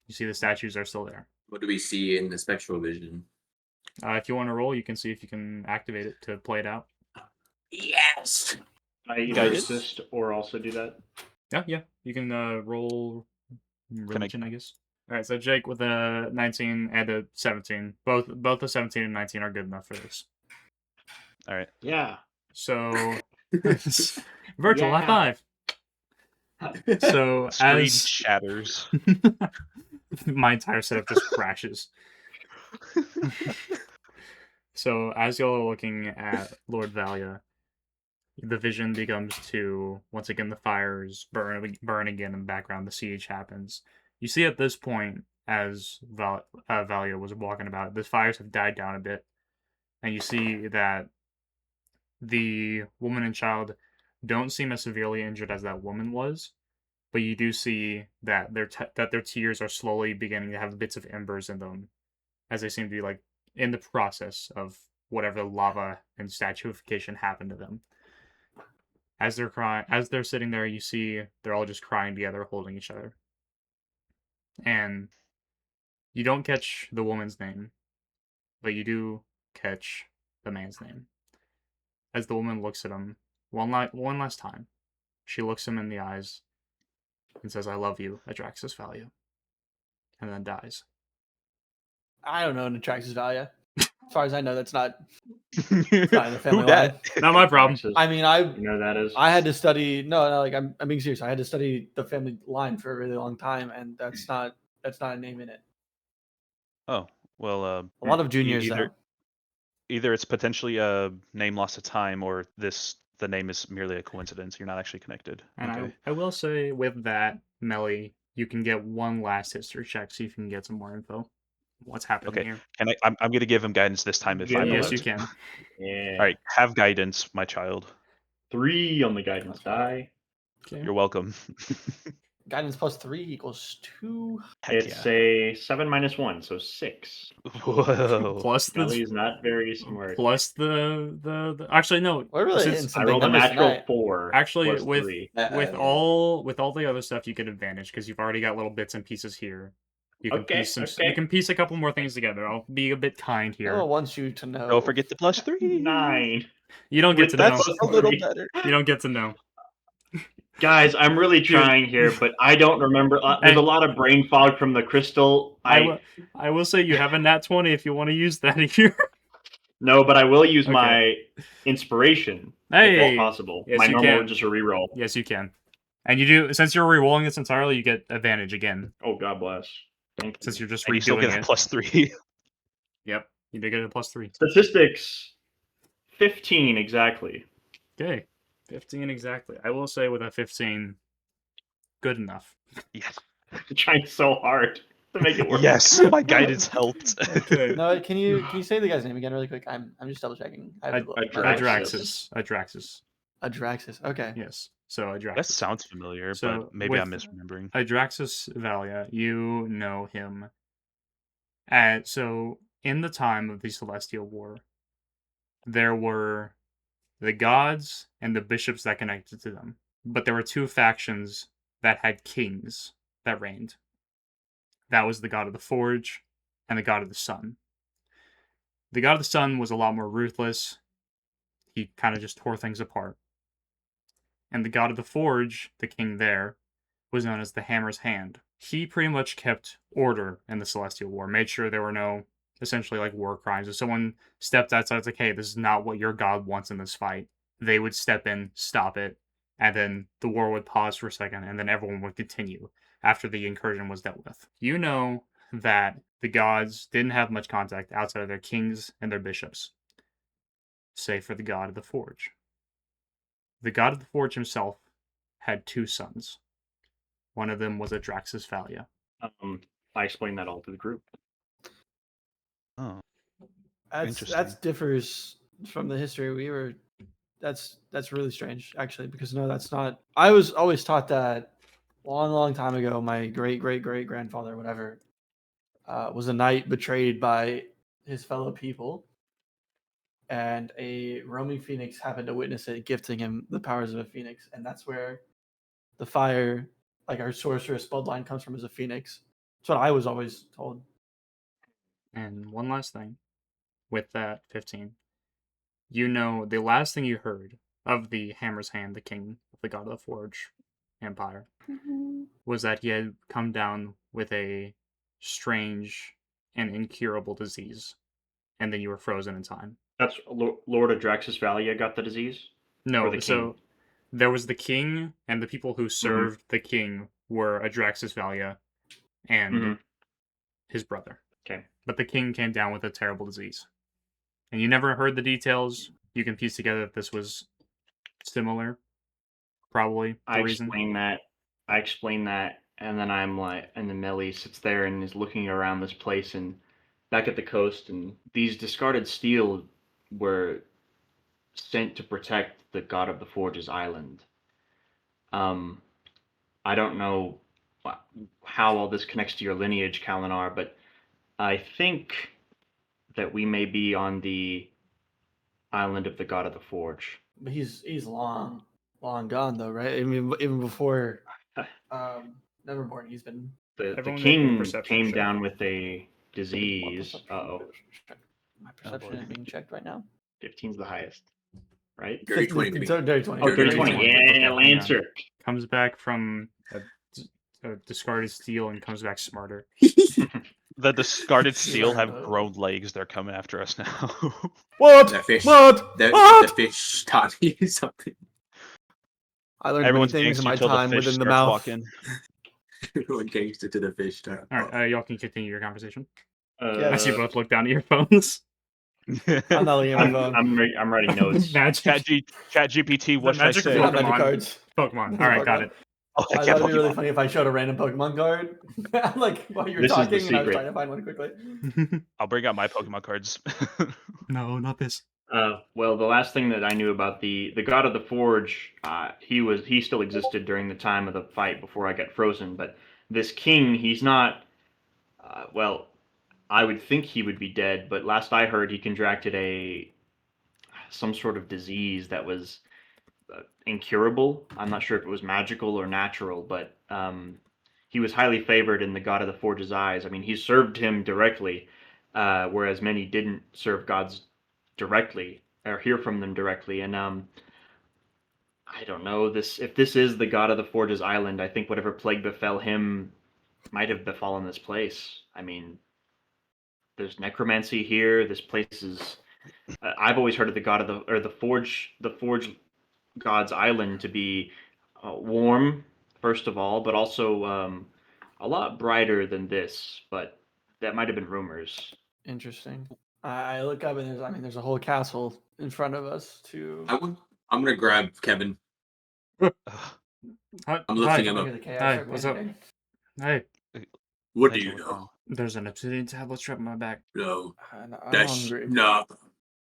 You see the statues are still there. What do we see in the spectral vision? If you want to roll, you can see if you can activate it to play it out. Yes. I either Guided? assist or also do that. Yeah. You can roll religion, I guess. All right, so Jake with a 19 and a 17. Both the 17 and 19 are good enough for this. All right. Yeah. So virtual Yeah. high five. So Screen as shatters. my entire setup just crashes. So as y'all are looking at Lord Valia, the vision becomes to once again the fires burn again in the background. The siege happens. You see at this point, as Valia was walking about, the fires have died down a bit, and you see that the woman and child don't seem as severely injured as that woman was, but you do see that their tears are slowly beginning to have bits of embers in them, as they seem to be like in the process of whatever lava and statuification happened to them. As they're crying, as they're sitting there, you see they're all just crying together, holding each other. And you don't catch the woman's name, but you do catch the man's name. As the woman looks at him one last time, she looks him in the eyes and says, "I love you, Adraxis Valia," and then dies. I don't know an Atraxis Valia. As far as I know, that's not Who in the family dat? Not my problem. Texas. I mean, You know that is. I had to study. No, like I'm being serious. I had to study the family line for a really long time, and that's not a name in it. Oh, well, A lot of juniors either though. either it's potentially a name lost to time, or the name is merely a coincidence. You're not actually connected. And Okay. I will say with that, Melly, you can get one last history check so you can get some more info. What's happening Okay. here? And I'm going to give him guidance this time if Good. I'm Yes, allowed you to. can. Yeah. All right, have guidance, my child. 3 on the guidance die. Okay. You're welcome. Guidance plus 3 equals 2. Heck It's yeah. a 7 minus 1, so 6. Whoa. Plus Melly the is not very smart. plus the actually no. We're really since- hitting some I big rolled a numbers natural tonight. 4. Actually, plus with 3. with Yeah. all the other stuff, you get advantage because you've already got little bits and pieces here. You can Okay, piece okay. you can piece a couple more things together. I'll be a bit kind No one here. wants you to know. Don't forget the plus 3. 9. You don't get With to that know. That's plus a little 3. better. You don't get to know. Guys, I'm really trying here, but I don't remember. There's Hey. a lot of brain fog from the crystal. I will say you have a nat 20 if you want to use that here. No, but I will use Okay. my inspiration if Hey. that's possible. Yes, my you normal can. just a reroll. Yes, you can. And you do, since you're re-rolling this entirely, you get advantage again. Oh, God bless. Thank you. Since you're just And you still get redoing a it. plus 3. Yep, you do get a plus 3. Statistics 15 exactly. Okay, 15 exactly. I will say with a 15, good enough. Yes. I'm trying so hard to make it work. Yes, my guidance helped. Okay. No, can you say the guy's name again really quick? I'm just double checking. I have to look. Adraxis. Adraxis. Adraxis. Okay. Yes. So Adraxis. That sounds familiar, So, but maybe I'm with- misremembering. Adraxis Valia, you know him. So in the time of the Celestial War, there were the gods and the bishops that connected to them. But there were two factions that had kings that reigned. That was the god of the forge and the god of the sun. The god of the sun was a lot more ruthless. He kind of just tore things apart. And the god of the forge, the king there, was known as the Hammer's Hand. He pretty much kept order in the Celestial War, made sure there were no, essentially, like war crimes. If someone stepped outside, it's like, hey, this is not what your god wants in this fight, they would step in, stop it, and then the war would pause for a second, and then everyone would continue after the incursion was dealt with. You know that the gods didn't have much contact outside of their kings and their bishops. save for the god of the forge. The god of the forge himself had 2 sons. One of them was a Draxus Phalia. I explained that all to the group. Oh, That's Interesting. differs from the history we were. That's really strange, actually, because no, that's not. I was always taught that long time ago. My great grandfather, whatever, was a knight betrayed by his fellow people, and a roaming phoenix happened to witness it, gifting him the powers of a phoenix, and that's where the fire, like our sorceress bloodline, comes from as a phoenix. That's what I was always told. And one last thing with that 15. You know, the last thing you heard of the Hammer's Hand, the king of the God of the Forge Empire, was that he had come down with a strange and incurable disease, and then you were frozen in time. That's Lord of Draxus Valia got the disease? Or No, the so king? there was the king, and the people who served the king were Adraxus Valia and Mhm. his brother. Okay. But the king came down with a terrible disease. And you never heard the details. You can piece together that this was similar, probably I the reason. explain that, and then I'm like, and then Melly sits there and is looking around this place and back at the coast, and these discarded steel were sent to protect the god of the Forge's island. Um, I don't know how all this connects to your lineage, Kalenar, but I think that we may be on the island of the god of the Forge. But he's long gone though, right? I mean, even before Neverborn, he's been. The Everyone make a king perception came check. down with a disease. My perception boy. is being checked right now. 15's the highest, right? Dirty 20 to me. Dirty 20. Oh, Dirty dirty 20. 20. Yeah, Okay, hang on. Lancer. Comes back from a discarded steel and comes back smarter. The discarded steel learned, have grown legs. They're coming after us now. What? That fish. What? The What? fish taught me something. I learned Everyone's many things in gangster my till the time fish within the starts mouth. walking. Everyone gangster to the fish. All right, y'all can continue your conversation. Yes. As you both look down at your phones. I'm not looking at my phone. I'm writing notes. Magic. Chat GPT, what should I Magic say? Not magic Pokemon. cards. Pokemon. All right, got it. Oh, I yeah, thought it'd be really Pokemon. funny if I showed a random Pokemon card, like while you were This is the talking, and I was secret. trying to find one quickly. I'll bring out my Pokemon cards. No, not this. Well, the last thing that I knew about the god of the Forge, he still existed during the time of the fight before I got frozen. But this king, he's not. Well, I would think he would be dead, but last I heard, he contracted some sort of disease that was incurable. I'm not sure if it was magical or natural, but he was highly favored in the god of the Forge's eyes. I mean, he served him directly, whereas many didn't serve gods directly or hear from them directly. And I don't know this. If this is the god of the Forge's island, I think whatever plague befell him might have befallen this place. I mean, there's necromancy here. This place is. I've always heard of the god of the Forge god's island to be warm, first of all, but also a lot brighter than this. But that might have been rumors. Interesting. I look up and there's a whole castle in front of us too. I'm gonna grab Kevin. Hi, I'm lifting him I up. hear the chaos Hi, start what's up? panicking. Hey, What do Thank you you. know? there's an obsidian tablet strapped on my back. No, I'm that's hungry. not.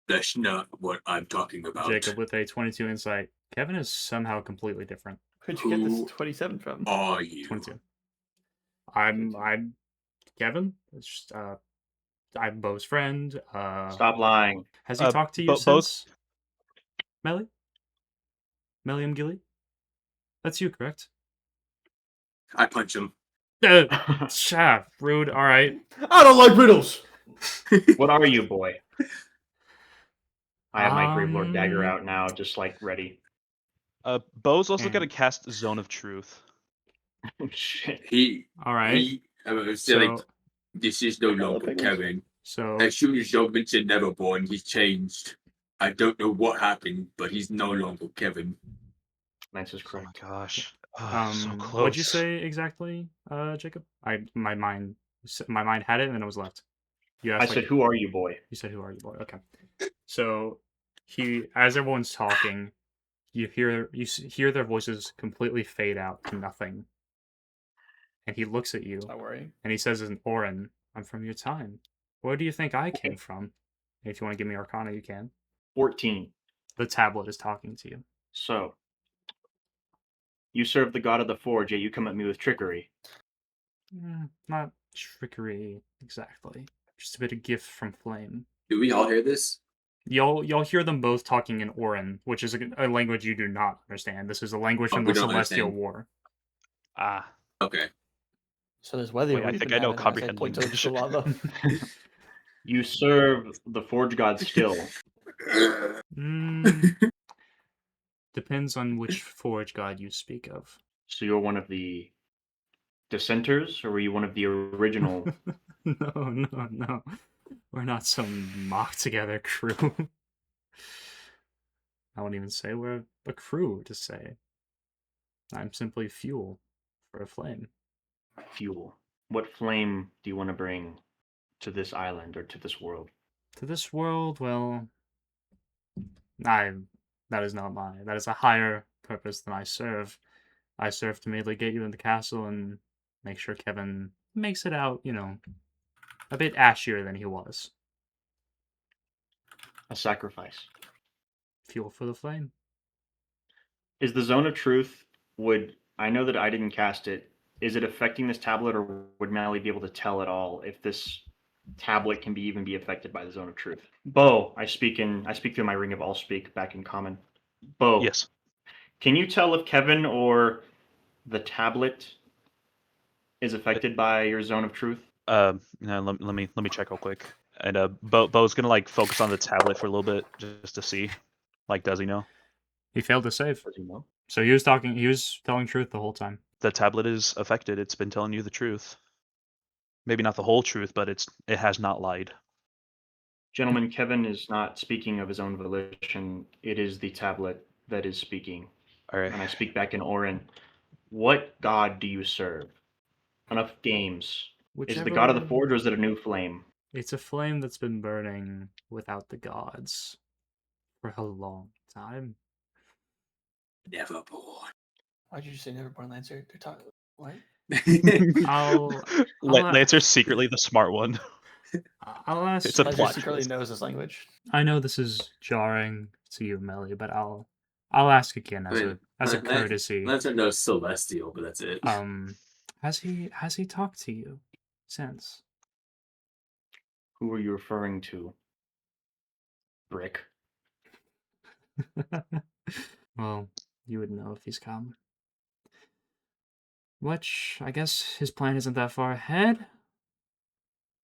That's not what I'm talking about. Jacob with a 22 insight. Kevin is somehow completely different. Where'd you get Who this 27 from? are you? 22. I'm Kevin. It's just, I'm Beau's friend. Stop lying. Has he talked to you Beau's- since Melliyamgilli? That's you, correct? I punch him. Rude. All right. I don't like riddles. What are you, boy? I have my Gravelord dagger Um, out now, just like ready. Beau's also And- got to cast Zone of Truth. Oh shit. All right. I was So, like, this is no Hello, longer Pickles. Kevin. so As soon as you mentioned Neverborn, he's changed. I don't know what happened, but he's no longer Kevin. Lance is Oh my correct. gosh. Oh, so close. what'd you say exactly, Jacob? My mind had it and then it was left. You asked I said, "Who are you, boy?" You said, "Who are you, boy?" Okay. So as everyone's talking, you hear their voices completely fade out to nothing. And he looks at you It's not worrying. and he says in Orin, I'm from your time. Where do you think I came from? If you want to give me Arcana, you can. 14. The tablet is talking to you. So, you serve the god of the forge, yet you come at me with trickery. Not trickery exactly. Just a bit of gift from Flame. Do we all hear this? You'll hear them both talking in Orin, which is a language you do not understand. This is a language Oh, from we the don't Celestial understand. War. Ah, Okay. So there's weather. Wait, I think I know comprehend point towards the language. lava. You serve the forge god still. Depends on which forge god you speak of. So you're one of the dissenters, or were you one of the original? No. We're not some mock together crew. I won't even say we're a crew to say. I'm simply fuel for a flame. Fuel. What flame do you want to bring to this island or to this world? To this world, well, that is not mine. That is a higher purpose than I serve. I serve to merely get you in the castle and make sure Kevin makes it out, a bit ashier than he was. A sacrifice. Fuel for the flame. Is the zone of truth, I know that I didn't cast it, is it affecting this tablet, or would Mally be able to tell at all if this tablet can even be affected by the zone of truth? Beau, I speak through my ring of all speak back in common. Beau, yes. can you tell if Kevin or the tablet is affected by your zone of truth? No, let me check real quick. And Beau's gonna like focus on the tablet for a little bit just to see. Like, does he know? He failed to save. Does he know? So he was telling truth the whole time. The tablet is affected. It's been telling you the truth. Maybe not the whole truth, but it has not lied. Gentlemen, Kevin is not speaking of his own volition. It is the tablet that is speaking. All right. And I speak back in Orin. What god do you serve? Enough games. Is it the god of the forge, or is it a new flame? It's a flame that's been burning without the gods for a long time. Neverborn. Why did you say Neverborn, Lancer? They're talking. What? Lancer's secretly the smart one. I'll ask. It's a Lancer plot secretly twist. knows this language. I know this is jarring to you, Melly, but I'll ask again as a courtesy. Lancer knows Celestial, but that's it. Has he talked to you since? Who are you referring to? Brick. Well, you would know if he's come. Which, I guess his plan isn't that far ahead.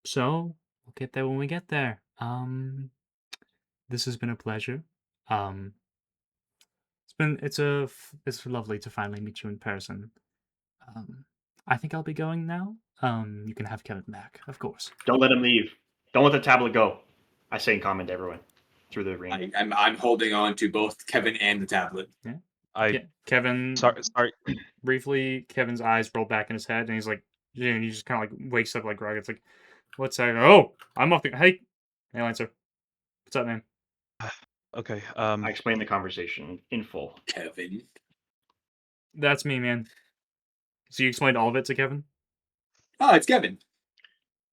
So, we'll get there when we get there. This has been a pleasure. It's lovely to finally meet you in person. I think I'll be going now. You can have Kevin back, of course. Don't let him leave. Don't let the tablet go. I say in common to everyone through the ring. I'm holding on to both Kevin and the tablet. Yeah. Kevin. Sorry. Briefly, Kevin's eyes roll back in his head, and he's like, and he just kind of like wakes up like Greg. It's like, what's that? Oh, I'm off the. Hey, Lancer. What's up, man? Okay. I explained the conversation in full. Kevin. That's me, man. So you explained all of it to Kevin? Oh, it's Kevin.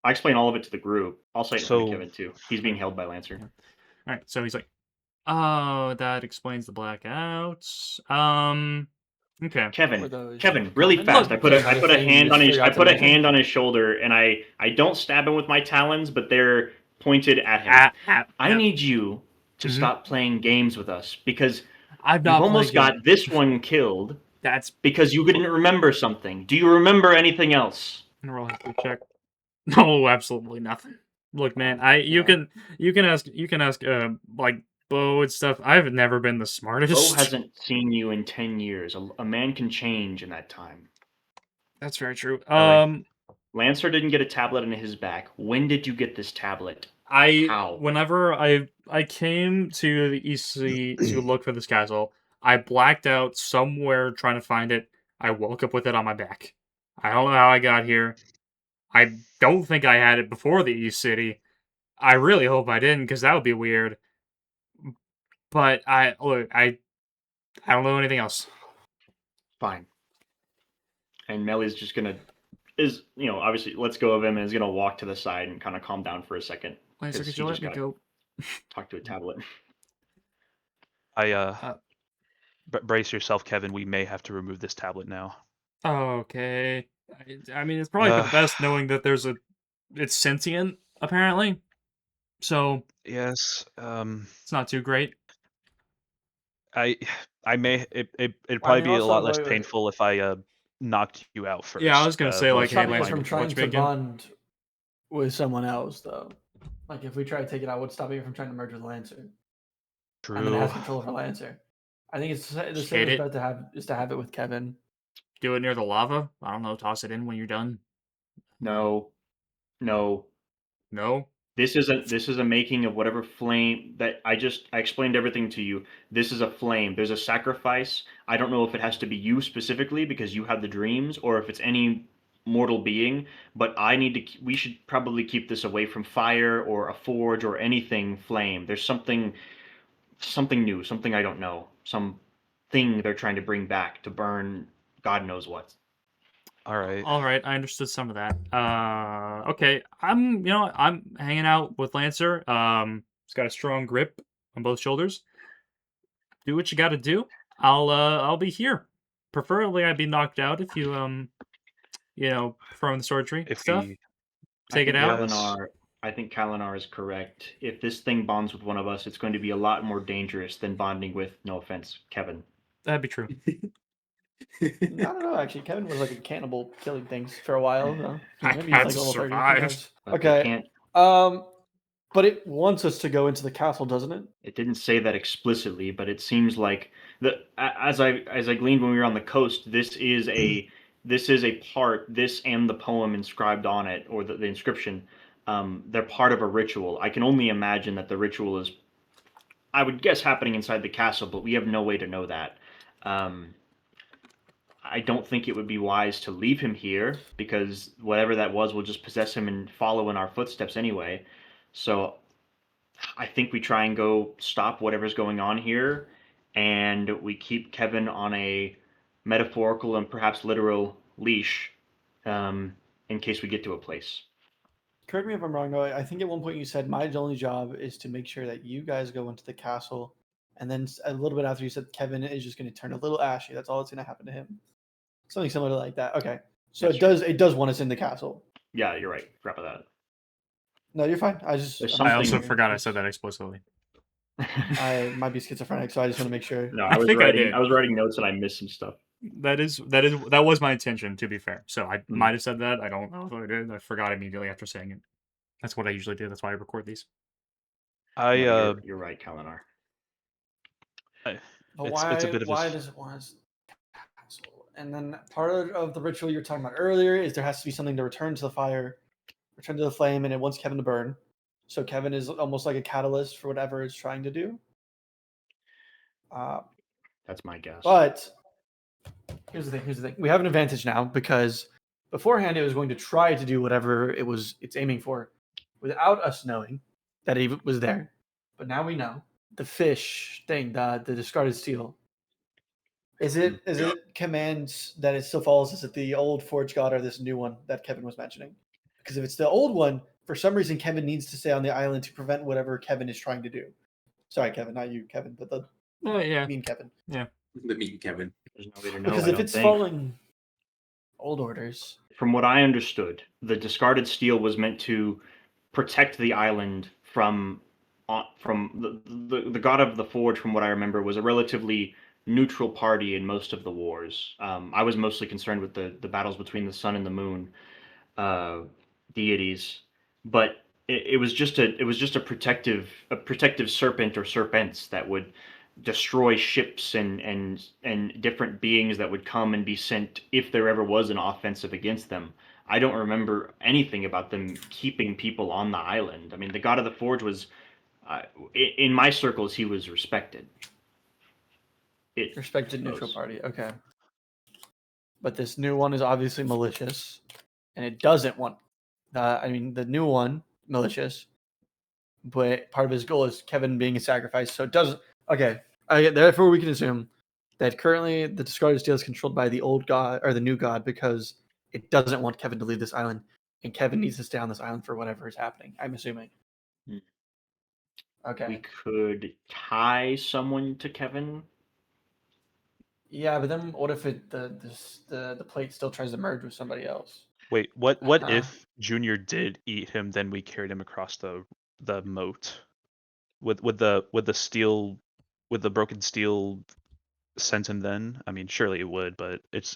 I explain all of it to the group. I'll say it So- to Kevin too. He's being held by Lancer. All right. So he's like, oh, that explains the blackouts. Okay. Kevin, really common? fast. Look, I put a thing hand you on his just forgot to mention. hand on his shoulder, and I don't stab him with my talons, but they're pointed at him. I need you to stop playing games with us, because I've you've almost got this one killed. That's because you didn't remember something. Do you remember anything else? I'm gonna roll a history check. No, absolutely nothing. Look, man, you can ask like Beau and stuff. I've never been the smartest. Beau hasn't seen you in 10 years. A man can change in that time. That's very true. Lancer didn't get a tablet in his back. When did you get this tablet? How? Whenever I came to the EC to look for this castle, I blacked out somewhere trying to find it. I woke up with it on my back. I don't know how I got here. I don't think I had it before the East City. I really hope I didn't, because that would be weird. But I don't know anything else. Fine. And Melly's just gonna obviously let's go of him and is gonna walk to the side and kind of calm down for a second. Lancer, 'Cause could he you let just me gotta go? talk to a tablet. Brace yourself, Kevin. We may have to remove this tablet now. Okay. I mean, it's probably for the best knowing that it's sentient apparently. So Yes. it's not too great. I may it'd I probably mean, be a also, lot less wait. painful if I knocked you out first. Yeah, I was gonna say, like, What's hey, stopping us Lancer, from trying watch to me again. bond with someone else, though? Like, if we try to take it out, what's stopping you from trying to merge with Lancer? True. And then have control over Lancer. I think it's the Hit same as it. bet to have it with Kevin. Do it near the lava. I don't know. Toss it in when you're done. No. No. This is a making of whatever flame that I explained everything to you. This is a flame. There's a sacrifice. I don't know if it has to be you specifically because you have the dreams, or if it's any mortal being. But we should probably keep this away from fire or a forge or anything flame. There's something new, something I don't know, some thing they're trying to bring back to burn. God knows what. All right. I understood some of that. Okay. I'm hanging out with Lancer. He's got a strong grip on both shoulders. Do what you got to do. I'll be here. Preferably, I'd be knocked out if you perform the sorcery If stuff. we Take it out. I think Kelenar is correct. If this thing bonds with one of us, it's going to be a lot more dangerous than bonding with, no offense, Kevin. That'd be true. I don't know, actually. Kevin was like a cannibal killing things for a while, though. I Maybe had he's to like level 30. survive. But Okay. they can't. But it wants us to go into the castle, doesn't it? It didn't say that explicitly, but it seems like as I gleaned when we were on the coast, this is a part, this and the poem inscribed on it, or the inscription. They're part of a ritual. I can only imagine that the ritual is, I would guess, happening inside the castle, but we have no way to know that. I don't think it would be wise to leave him here because whatever that was will just possess him and follow in our footsteps anyway. So I think we try and go stop whatever's going on here, and we keep Kevin on a metaphorical and perhaps literal leash, in case we get to a place. Correct me if I'm wrong, though. I think at one point you said my only job is to make sure that you guys go into the castle, and then a little bit after you said Kevin is just going to turn a little ashy. That's all that's going to happen to him. Something similar to like that. Okay, so it does want us in the castle. Yeah, you're right. Forgot about that. No, you're fine. I also forgot I said that explicitly. I might be schizophrenic, so I just want to make sure. No, I think I did. I was writing notes and I missed some stuff. That was my intention, to be fair. So I might have said that. I don't know if I did. I forgot immediately after saying it. That's what I usually do. That's why I record these. No, you're right, Kelenar. But it's a bit of why does it want us castle? And then part of the ritual you were talking about earlier is there has to be something to return to the fire, return to the flame, and it wants Kevin to burn. So Kevin is almost like a catalyst for whatever it's trying to do. That's my guess. But here's the thing. We have an advantage now because beforehand it was going to try to do whatever it's aiming for without us knowing that it was there. But now we know. The fish thing, the discarded steel. Is it commands that it still follows? Is it the old forge god or this new one that Kevin was mentioning? Because if it's the old one, for some reason Kevin needs to stay on the island to prevent whatever Kevin is trying to do. Sorry, Kevin, not you, Kevin, but the mean Kevin. Yeah. The mean Kevin. There's no way to know. Because if it's following old orders. From what I understood, the discarded steel was meant to protect the island from the god of the forge. From what I remember, was a relatively neutral party in most of the wars. I was mostly concerned with the battles between the sun and the moon deities, but it was just a protective serpent or serpents that would destroy ships and different beings that would come and be sent if there ever was an offensive against them. I don't remember anything about them keeping people on the island. I mean, the god of the forge was, in my circles, he was respected. Respected neutral party, okay. But this new one is obviously malicious, and it doesn't want. The new one malicious, but part of his goal is Kevin being a sacrifice. So it doesn't. Okay. Therefore, we can assume that currently the discarded steel is controlled by the old god or the new god because it doesn't want Kevin to leave this island, and Kevin needs to stay on this island for whatever is happening. I'm assuming. Hmm. Okay. We could tie someone to Kevin. Yeah, but then what if the plate still tries to merge with somebody else? Wait, what Uh-huh. if Junior did eat him, then we carried him across the moat? With the steel, with the broken steel sent him then? I mean, surely it would, but it's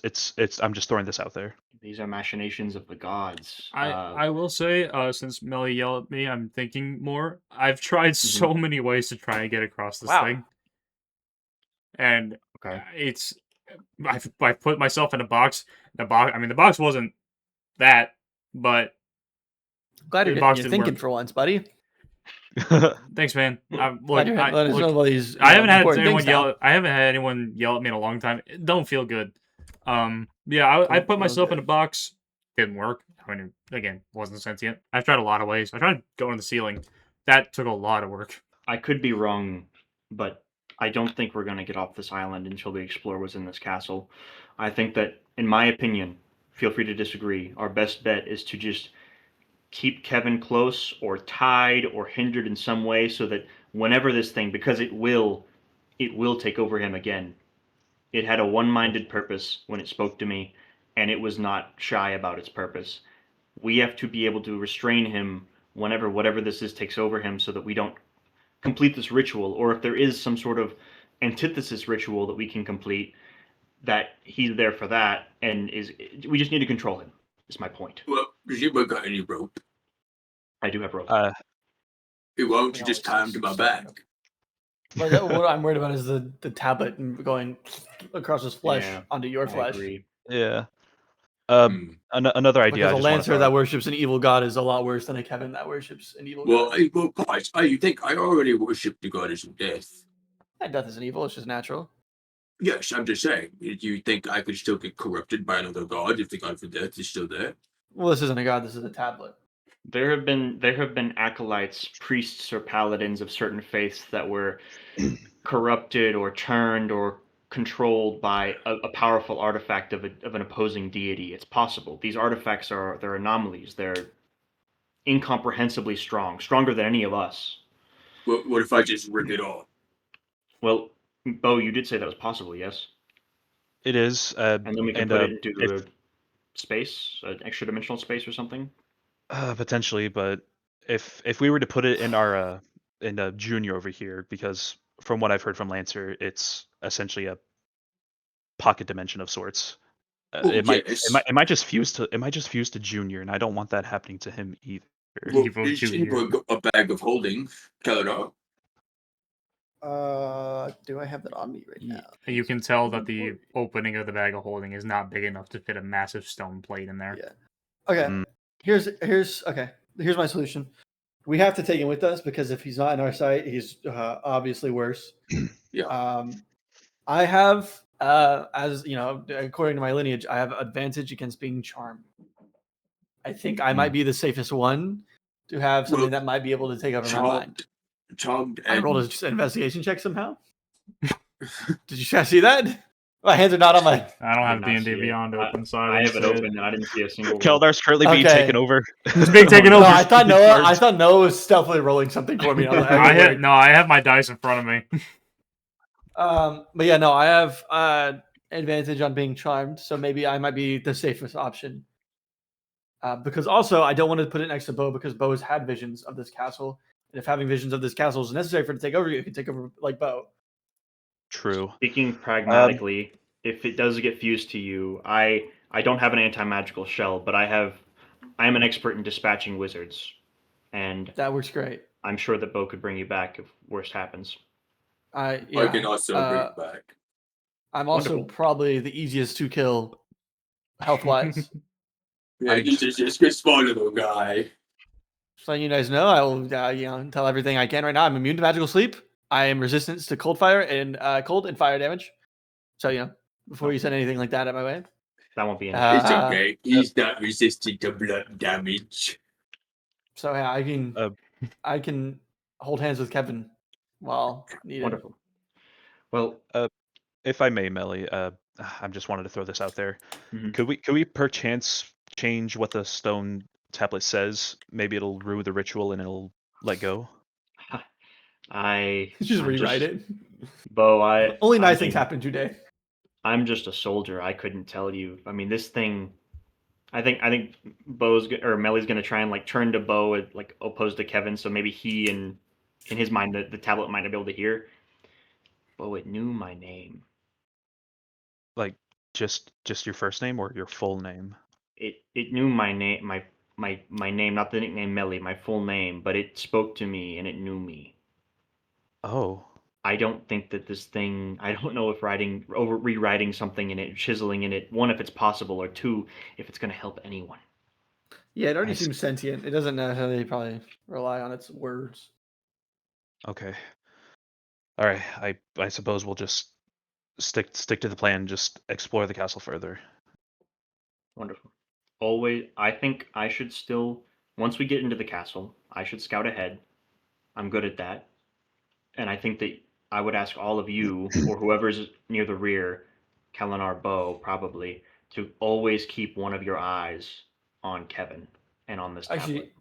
I'm just throwing this out there. These are machinations of the gods. I will say, since Melly yelled at me, I'm thinking more. I've tried so many ways to try and get across this Wow. thing, and Okay. it's I've put myself in a box. The box. I mean, the box wasn't that, but Glad The you're box you're didn't thinking work. for once, buddy. thanks, man. Glad Look, you're I, letting us look, know about these. I haven't had important anyone things now. I haven't had anyone yell at me in a long time. It don't feel good. Yeah, I Don't put feel myself in a good. box. Didn't work. I mean, again, wasn't sentient. I've tried a lot of ways. I tried going to the ceiling. That took a lot of work. I could be wrong, but I don't think we're going to get off this island until we explore what's in this castle. I think that, in my opinion, feel free to disagree, our best bet is to just keep Kevin close or tied or hindered in some way so that whenever this thing, because it will take over him again. It had a one-minded purpose when it spoke to me, and it was not shy about its purpose. We have to be able to restrain him whenever whatever this is takes over him so that we don't complete this ritual, or if there is some sort of antithesis ritual that we can complete, that he's there for that, and we just need to control him. Is my point. Well, does anybody got any rope? I do have rope. Hey, why don't We you just always tie him to my just- back? But what I'm worried about is the tablet and going across his flesh Yeah, onto your I flesh. agree. Yeah. Hmm. Another idea. Because I a just wanna lancer throw that out. worships an evil god is a lot worse than a Kevin that worships an evil Well, god. hey, well, guys, you think I already worship the goddess of death? That death isn't evil; it's just natural. Yes, I'm just saying. Do you think I could still get corrupted by another god if the god for death is still there? Well, this isn't a god; this is a tablet. There have been acolytes, priests, or paladins of certain faiths that were corrupted or turned or controlled by a powerful artifact of an opposing deity. It's possible. These artifacts they're anomalies. They're incomprehensibly strong, stronger than any of us. What if I just rip it off? Well, Beau, you did say that was possible, yes? It is. And then we can and put it into if space, an extra dimensional space or something. potentially, but if we were to put it in our in Junior over here, because from what I've heard from Lancer, it's essentially a pocket dimension of sorts. Oh, It might just fuse to Junior, and I don't want that happening to him either. Well, Evil is Junior. a bag of holding, Kelenar? Do I have that on me right now? You can tell that the opening of the bag of holding is not big enough to fit a massive stone plate in there. Yeah. Okay. Mm. Here's my solution. We have to take him with us because if he's not in our sight, he's obviously worse. Yeah. I have, as you know, according to my lineage, I have advantage against being charmed. I think I might be the safest one to have something Well, that might be able to take over my mind. Charmed I and rolled an investigation check somehow. Did you guys see that? My hands are not on my. I don't I have did not D&D see it. Beyond open, so I have it didn't see open and I didn't see a single. Keldar's currently being Okay. taken over. It's being taken No, over. I thought Noah was stealthily rolling something for me. I was like, I have my dice in front of me. But yeah, no, I have advantage on being charmed, so maybe I might be the safest option. Because also, I don't want to put it next to Beau because Beau has had visions of this castle, and if having visions of this castle is necessary for it to take over, you can take over like Beau. True. Speaking pragmatically, if it does get fused to you, I don't have an anti-magical shell, but I am an expert in dispatching wizards, and That works great. I'm sure that Beau could bring you back if worst happens. I can also bring it back. I'm also Wonderful. probably the easiest to kill, health wise. Yeah, he's just a small little guy. So you guys know, I will tell everything I can right now. I'm immune to magical sleep. I am resistant to cold and fire damage. So before you send anything like that at my way. That won't be an It's issue. okay. He's not resistant to blood damage. So yeah, I can hold hands with Kevin while needed. Wonderful. Well, If I may, Melly, I just wanted to throw this out there. Mhm. Could we perchance change what the stone tablet says? Maybe it'll rue the ritual and it'll let go. Just I'm rewrite it. Beau, Only I nice things mean, happen today. I'm just a soldier. I couldn't tell you. I mean, this thing. I think or Melly's gonna try and like turn to Beau like opposed to Kevin, so maybe he and in his mind the tablet might not be able to hear. Beau, it knew my name. Like just your first name or your full name? It knew my name, my name, not the nickname Melly, my full name, but it spoke to me and it knew me. Oh. I don't think that this thing. I don't know if rewriting something in it, chiseling in it. One, if it's possible, or two, if it's gonna help anyone. Yeah, it already I see. seems sentient. It doesn't necessarily probably rely on its words. Okay. All right. I suppose we'll just stick to the plan. Just explore the castle further. Wonderful. Always, I think I should still. Once we get into the castle, I should scout ahead. I'm good at that, and I think that I would ask all of you or whoever's near the rear, Kelenar, Beau, probably, to always keep one of your eyes on Kevin and on this tablet. Actually,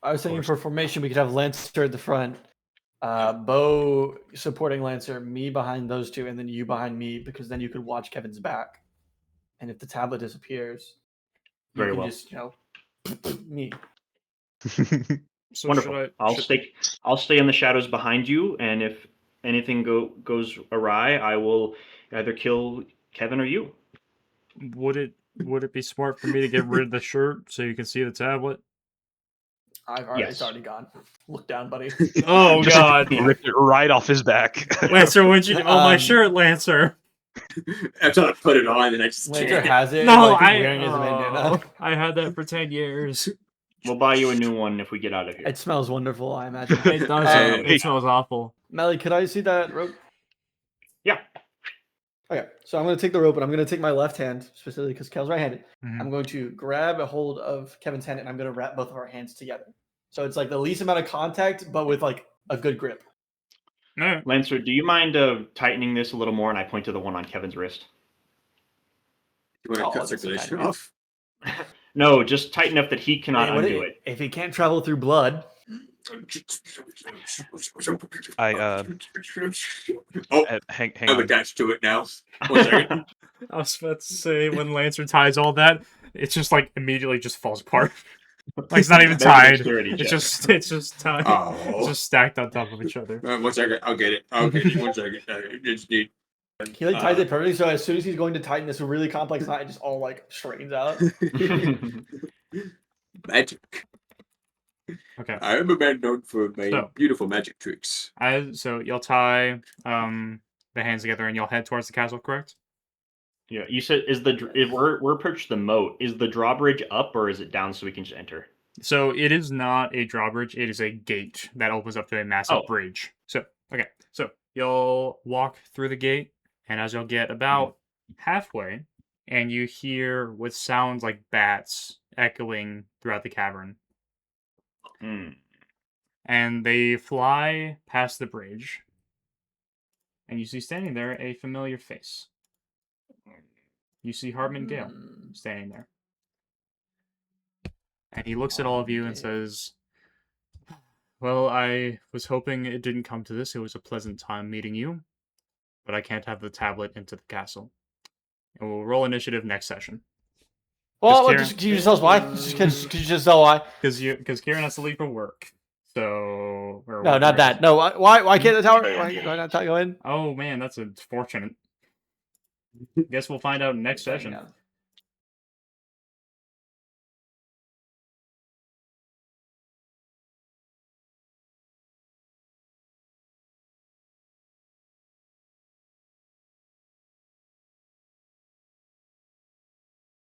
I was thinking course. for formation, we could have Lancer at the front, Beau supporting Lancer, me behind those two, and then you behind me, because then you could watch Kevin's back. And if the tablet disappears, you Very can well. just, me. So Wonderful. should I'll stay in the shadows behind you, and if anything goes awry, I will either kill Kevin or you. would it be smart for me to get rid of the shirt so you can see the tablet? It's Yes. already gone. Look down, buddy. Oh Just God, ripped it right off his back. Lancer, when'd you? Oh, my Um, shirt, Lancer. I'm trying to put it on and I just Lancer can't. has it. No, like, he's wearing it as a bandana. I had that for 10 years. We'll buy you a new one if we get out of here. It smells wonderful, I imagine. It doesn't. Hey. It smells awful. Melly, could I see that rope? Yeah. Okay, so I'm going to take the rope and I'm going to take my left hand, specifically because Kel's right-handed. Mhm. I'm going to grab a hold of Kevin's hand and I'm going to wrap both of our hands together. So it's like the least amount of contact, but with like a good grip. No. Lancer, do you mind tightening this a little more? And I point to the one on Kevin's wrist. You want to Oh, cut that's circulation okay. off? No, just tighten enough that he cannot undo it. If it can't travel through blood, Oh, hang I'm on. attached to it now. 1 second. I was about to say when Lancer ties all that, it's just like immediately just falls apart. Like it's not even Make a tied. dexterity check. It's just tied. Oh. It's just stacked on top of each other. 1 second. I'll get it. 1 second. I just need. he like ties it perfectly. So as soon as he's going to tighten this really complex knot, it just all like straightens out. Magic. Okay. I am a man known for my So- beautiful magic tricks. So you'll tie the hands together and you'll head towards the castle, correct? Yeah, you said if we're approached the moat, is the drawbridge up or is it down so we can just enter? So it is not a drawbridge, it is a gate that opens up to a massive Oh. bridge. So you'll walk through the gate, and as you'll get about halfway, and you hear what sounds like bats echoing throughout the cavern. Hmm. And they fly past the bridge, and you see standing there a familiar face. You see Hartman Gale standing there. And he looks at all of you and says, "Well, I was hoping it didn't come to this. It was a pleasant time meeting you, but I can't have the tablet into the castle. And we'll roll initiative next session. Well, Kieran- can you just tell us why? Could you just tell why? Because Kieran has to leave for work. So... No, not that. No, why can't the tower? Why not go in? Oh, man, that's unfortunate. Guess we'll find out next session.